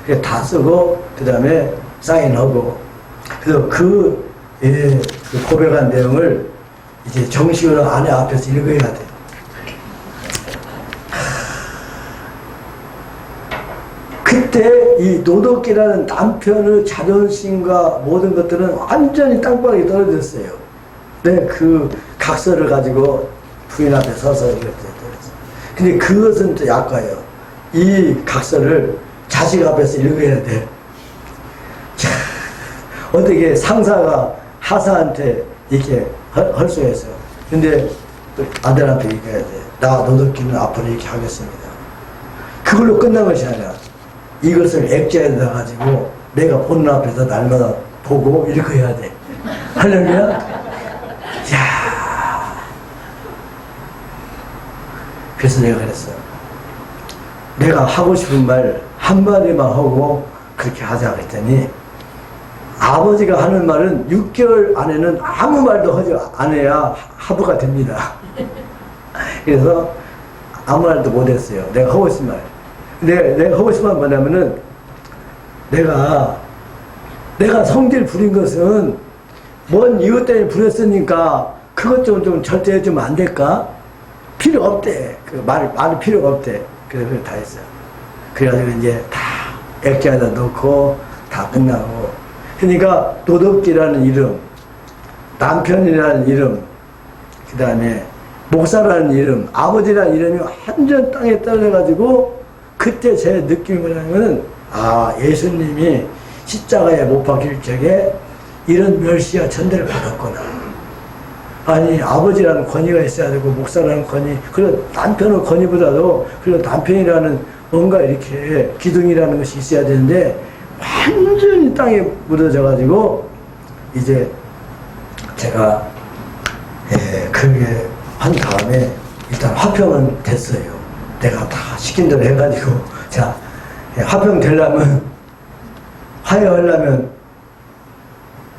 그래서 다 쓰고 그 다음에 사인하고 그래서 그 고백한 내용을 이제 정식으로 아내 앞에서 읽어야 돼. 그때 이 노덕기라는 남편의 자존심과 모든 것들은 완전히 땅바닥에 떨어졌어요. 네, 그 각서를 가지고 부인 앞에 서서 이렇게 떨어졌어요. 근데 그것은 또 약과예요. 이 각서를 자식 앞에서 읽어야 돼. 자, 어떻게 상사가 하사한테 이렇게 할 수가 있어요. 근데 아들한테 얘기해야 돼. 나 노덕기는 앞으로 이렇게 하겠습니다. 그걸로 끝난 것이 아니라 이것을 액자에다 가지고 내가 보는 앞에서 날마다 보고 읽어야 돼. 할렐루야? 야. 그래서 내가 그랬어요. 내가 하고 싶은 말 한마디만 하고 그렇게 하자 그랬더니 아버지가 하는 말은 6개월 안에는 아무 말도 하지 안 해야 합의가 됩니다. 그래서 아무 말도 못했어요. 내가 하고 싶은 말. 내가 하고 싶은 말 뭐냐면은, 내가 성질 부린 것은 뭔 이유 때문에 부렸으니까 그것 좀 절제해주면 안 될까? 필요 없대. 말이 필요가 없대. 그래서 다 했어요. 그래가지고 이제 다 액자에다 넣고 다 끝나고. 그러니까 도덕기라는 이름, 남편이라는 이름, 그 다음에 목사라는 이름, 아버지라는 이름이 완전 땅에 떨어져가지고 그때 제 느낌이 뭐냐면은, 아, 예수님이 십자가에 못 박힐 적에 이런 멸시와 천대를 받았구나. 아니, 아버지라는 권위가 있어야 되고, 목사라는 권위, 그리고 남편의 권위보다도, 그리고 남편이라는 뭔가 이렇게 기둥이라는 것이 있어야 되는데, 완전히 땅에 묻어져가지고, 이제 제가, 그게 한 다음에, 일단 화평은 됐어요. 내가 다 시킨 대로 해가지고, 자, 화평 되려면, 화해하려면,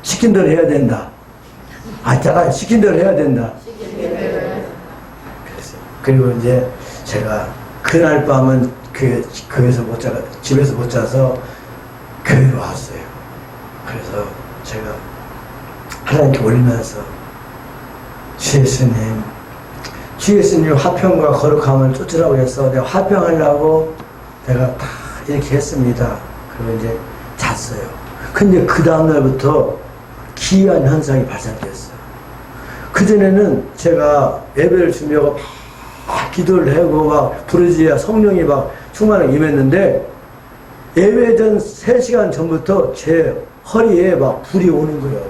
시킨 대로 해야 된다. 잠깐, 시킨 대로 해야 된다. 그랬어요. 그리고 이제 제가 그날 밤은 교회에서 못 자가, 집에서 못 자서 교회로 왔어요. 그래서 제가 하나님께 올리면서, 주 예수님 화평과 거룩함을 쫓으라고 해서 내가 화평하려고 내가 다 이렇게 했습니다. 그리고 이제 잤어요. 근데 그 다음날부터 기이한 현상이 발생됐어요. 그전에는 제가 예배를 준비하고 막 기도를 하고 막 부르짖어야 성령이 막 충만하게 임했는데, 예배 전 3시간 전부터 제 허리에 막 불이 오는 거예요.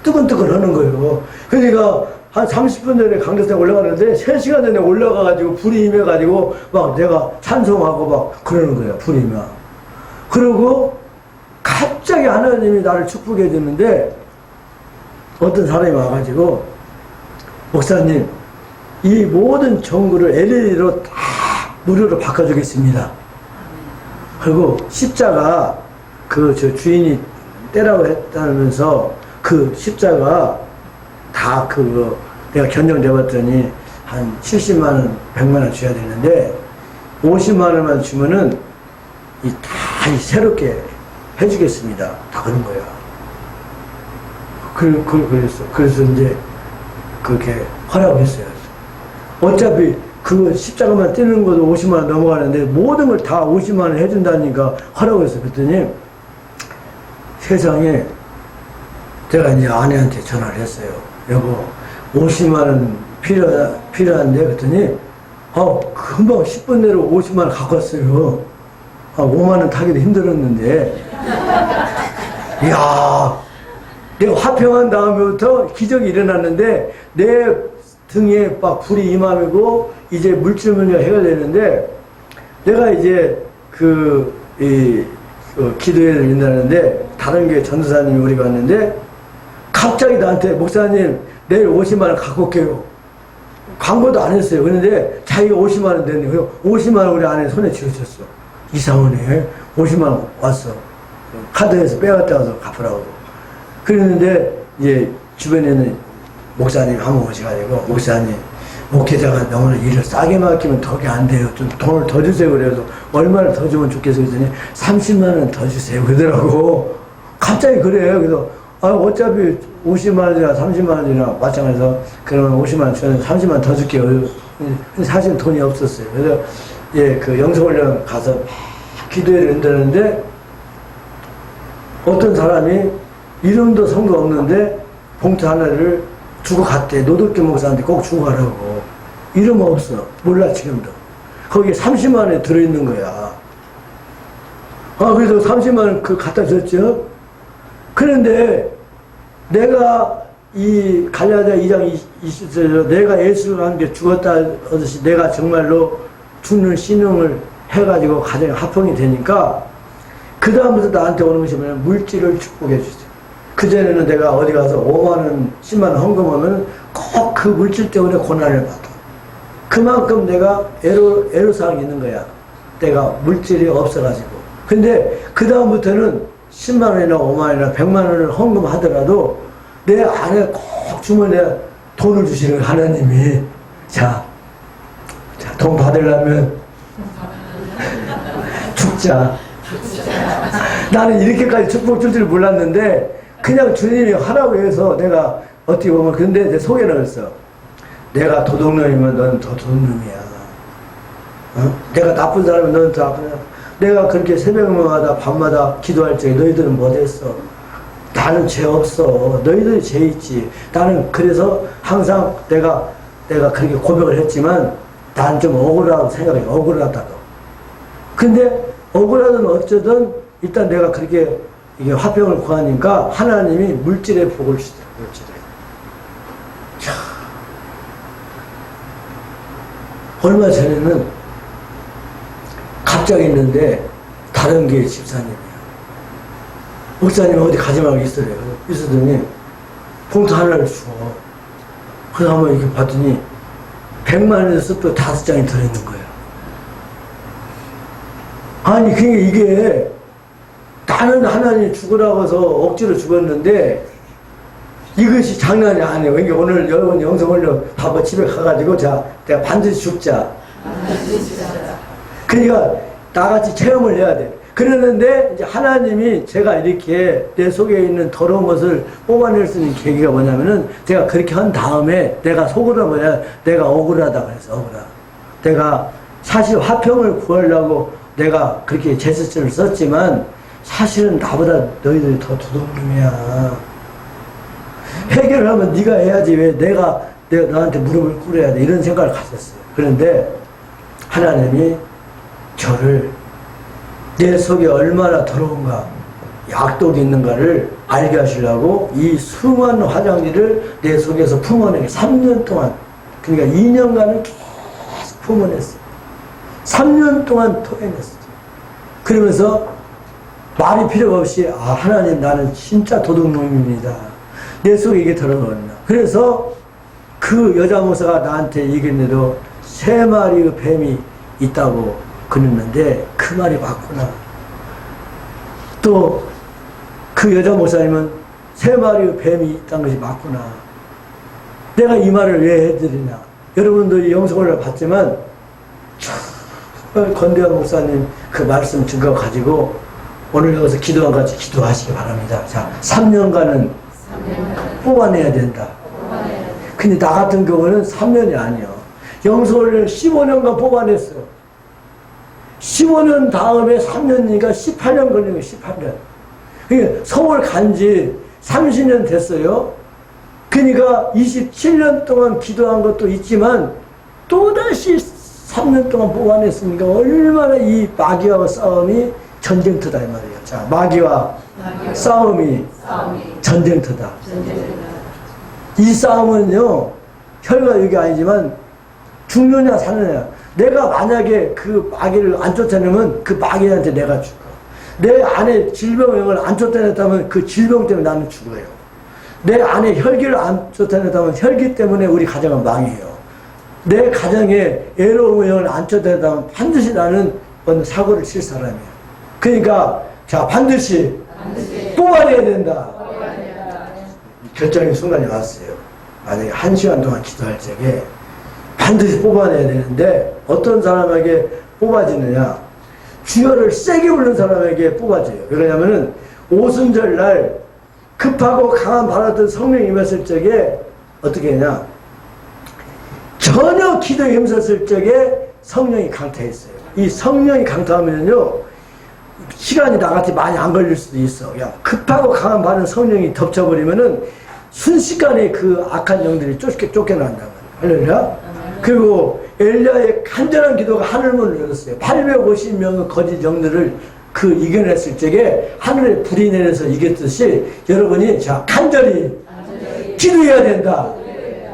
뜨끈뜨끈 하는 거예요. 그러니까 한 30분 전에 강대상에 올라가는데 3시간 전에 올라가가지고 불이 임해가지고 막 내가 찬송하고 막 그러는 거예요. 불이 임해. 그리고 갑자기 하나님이 나를 축복해 주는데, 어떤 사람이 와가지고, 목사님, 이 모든 전구를 LED로 다 무료로 바꿔주겠습니다. 그리고 십자가, 저 주인이 떼라고 했다면서, 그 십자가 다 내가 견적내봤더니 한 70만원, 100만원 줘야 되는데, 50만원만 주면은, 다 새롭게 해주겠습니다. 다 그런 거야. 그랬어. 그래서 이제 그렇게 허락했어요. 어차피 그 십자가만 떼는 것도 50만원 넘어가는데 모든 걸 다 50만원 해준다니까 허락했어. 그랬더니 세상에, 제가 이제 아내한테 전화를 했어요. 여보, 50만원 필요한데? 그랬더니 금방 10분 내로 50만원 갖고 왔어요. 5만원 타기도 힘들었는데. 이야, 내가 화평한 다음부터 기적이 일어났는데, 내 등에 막 불이 임하고, 이제 물질문제가 해결되는데, 내가 이제 기도회를 인다는데, 다른 교회 전도사님이 우리 갔는데, 갑자기 나한테, 목사님, 내일 50만원 갖고 올게요. 광고도 안 했어요. 그런데 자기가 50만원 냈네. 그래서 50만원 우리 아내 손에 쥐어줬어. 이상하네. 50만원 왔어. 카드에서 빼갔다 와서 갚으라고. 그랬는데, 이제 주변에는 목사님 한 번 오셔가지고, 목사님, 목회자가 너무 일을 싸게 맡기면 덕이 안 돼요. 좀 돈을 더 주세요. 그래서 얼마나 더 주면 좋겠어요. 그랬더니 30만원 더 주세요. 그러더라고. 갑자기 그래요. 그래서, 어차피 50만원이나 30만원이나 마찬가지로, 그러면 50만원 주면 30만원 더 줄게요. 사실 돈이 없었어요. 그래서, 영성훈련 가서 기도회를 한다는데, 어떤 사람이 이름도 성도 없는데 봉투 하나를 주고 갔대. 노덕교 목사한테 꼭 주고 가라고. 이름 없어. 몰라 지금도. 거기에 30만원이 들어있는 거야. 그래서 30만원 갖다 줬죠. 그런데 내가 이 갈라디아 2장 20절에 내가 예수를 함께 죽었다 하듯이 내가 정말로 죽는 신용을 해가지고 가정이 합병이 되니까, 그 다음부터 나한테 오는 것이 뭐냐면 물질을 축복해 주세요. 그전에는 내가 어디 가서 5만원, 10만원 헌금하면 꼭 그 물질 때문에 고난을 받아. 그만큼 내가 애로사항이 있는 거야. 내가 물질이 없어가지고. 근데 그 다음부터는 10만원이나 5만원이나 100만원을 헌금하더라도 내 안에 꼭 주머니에 돈을 주시는 하나님이, 자, 자, 돈 받으려면 죽자. 나는 이렇게까지 축복 줄 줄 몰랐는데 그냥 주님이 하라고 해서 내가 어떻게 보면 근데 내 소개를 했어. 내가 도둑놈이면 너는 더 도둑놈이야. 어? 내가 나쁜 사람이면 너는 더 나쁜 사람. 내가 그렇게 새벽마다 밤마다 기도할 적에 너희들은 뭐 됐어? 나는 죄 없어. 너희들이 죄 있지. 나는 그래서 항상 내가 그렇게 고백을 했지만 난 좀 억울하다고 생각해. 억울하다고. 근데 억울하든 어쩌든 일단 내가 그렇게 이게 화평을 구하니까 하나님이 물질의 복을 주더라고요. 물질에. 자, 얼마 전에는 갑자기 있는데 다른 게 집사님이에요. 목사님 어디 가지 말고 있으래요. 있으더니 봉투 하나를 주고 그래서 한번 이렇게 봤더니 100만 원에서 또 5장이 들어있는 거예요. 아니 그게 이게 나는 하나님 죽으라고 해서 억지로 죽었는데 이것이 장난이 아니에요. 그러니까 오늘 여러분 영상 올려 봐봐 집에 가가지고 자 내가 반드시 죽자. 그러니까 나같이 체험을 해야 돼. 그러는데 이제 하나님이 제가 이렇게 내 속에 있는 더러운 것을 뽑아낼 수 있는 계기가 뭐냐면은 제가 그렇게 한 다음에 내가 속으로 뭐냐 내가 억울하다 그래서 억울하. 내가 사실 화평을 구하려고 내가 그렇게 제스처를 썼지만 사실은 나보다 너희들이 더 도둑놈이야. 해결을 하면 네가 해야지 왜 내가 너한테 무릎을 꿇어야 돼 이런 생각을 가졌어요. 그런데 하나님이 저를 내 속에 얼마나 더러운가 약독이 있는가를 알게 하시려고 이 수많은 화장지를 내 속에서 품어내게 3년 동안 그러니까 2년간을 계속 품어냈어요. 3년 동안 토해냈어요. 그러면서 말이 필요가 없이 아 하나님 나는 진짜 도둑놈입니다. 내 속에 이게 들어가거든요. 그래서 그 여자 목사가 나한테 얘기했는데도 3마리의 뱀이 있다고 그랬는데 그 말이 맞구나. 또 그 여자 목사님은 3마리의 뱀이 있다는 것이 맞구나. 내가 이 말을 왜 해드리냐. 여러분들이 영상을 봤지만 건대한 목사님 그 말씀 증거 가지고 오늘 여기서 기도와 같이 기도하시기 바랍니다. 자, 3년간은 뽑아내야 된다. 근데 나 같은 경우는 3년이 아니요. 영성을 15년간 뽑아냈어요. 15년 다음에 3년이니까 18년 걸린 거예요. 18년. 그러니까 서울 간지 30년 됐어요. 그러니까 27년 동안 기도한 것도 있지만 또다시 3년 동안 뽑아냈으니까 얼마나 이 마귀와 싸움이 전쟁터다 이 말이에요. 자, 마귀와 싸움이 전쟁터다. 이 싸움은요 혈과 육이 아니지만 죽느냐 사느냐. 내가 만약에 그 마귀를 안 쫓아내면 그 마귀한테 내가 죽어. 내 안에 질병을 안 쫓아냈다면 그 질병 때문에 나는 죽어요. 내 안에 혈기를 안 쫓아냈다면 혈기 때문에 우리 가정은 망해요. 내 가정에 애로운 영을 안 쫓아낸다면 반드시 나는 어느 사고를 칠 사람이에요. 그러니까 자 반드시 뽑아내야 된다. 결정의 순간이 왔어요. 만약에 1시간 동안 기도할 적에 반드시 뽑아내야 되는데 어떤 사람에게 뽑아지느냐. 주여를 세게 부르는 사람에게 뽑아져요. 왜냐면은 오순절 날 급하고 강한 바람던 성령이 임했을 적에 어떻게 하냐. 전혀 기도에 힘썼을 적에 성령이 강타했어요. 이 성령이 강타하면요 시간이 나같이 많이 안 걸릴 수도 있어. 야, 급하고 강한 바람 성령이 덮쳐버리면은 순식간에 그 악한 영들이 쫓겨난다. 할렐루야. 그리고 엘리야의 간절한 기도가 하늘문을 열었어요. 850명의 거짓 영들을 그 이겨냈을 적에 하늘에 불이 내려서 이겼듯이 여러분이 자 간절히 기도해야 된다.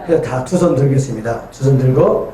그래서 다 두 손 들겠습니다. 두 손 들고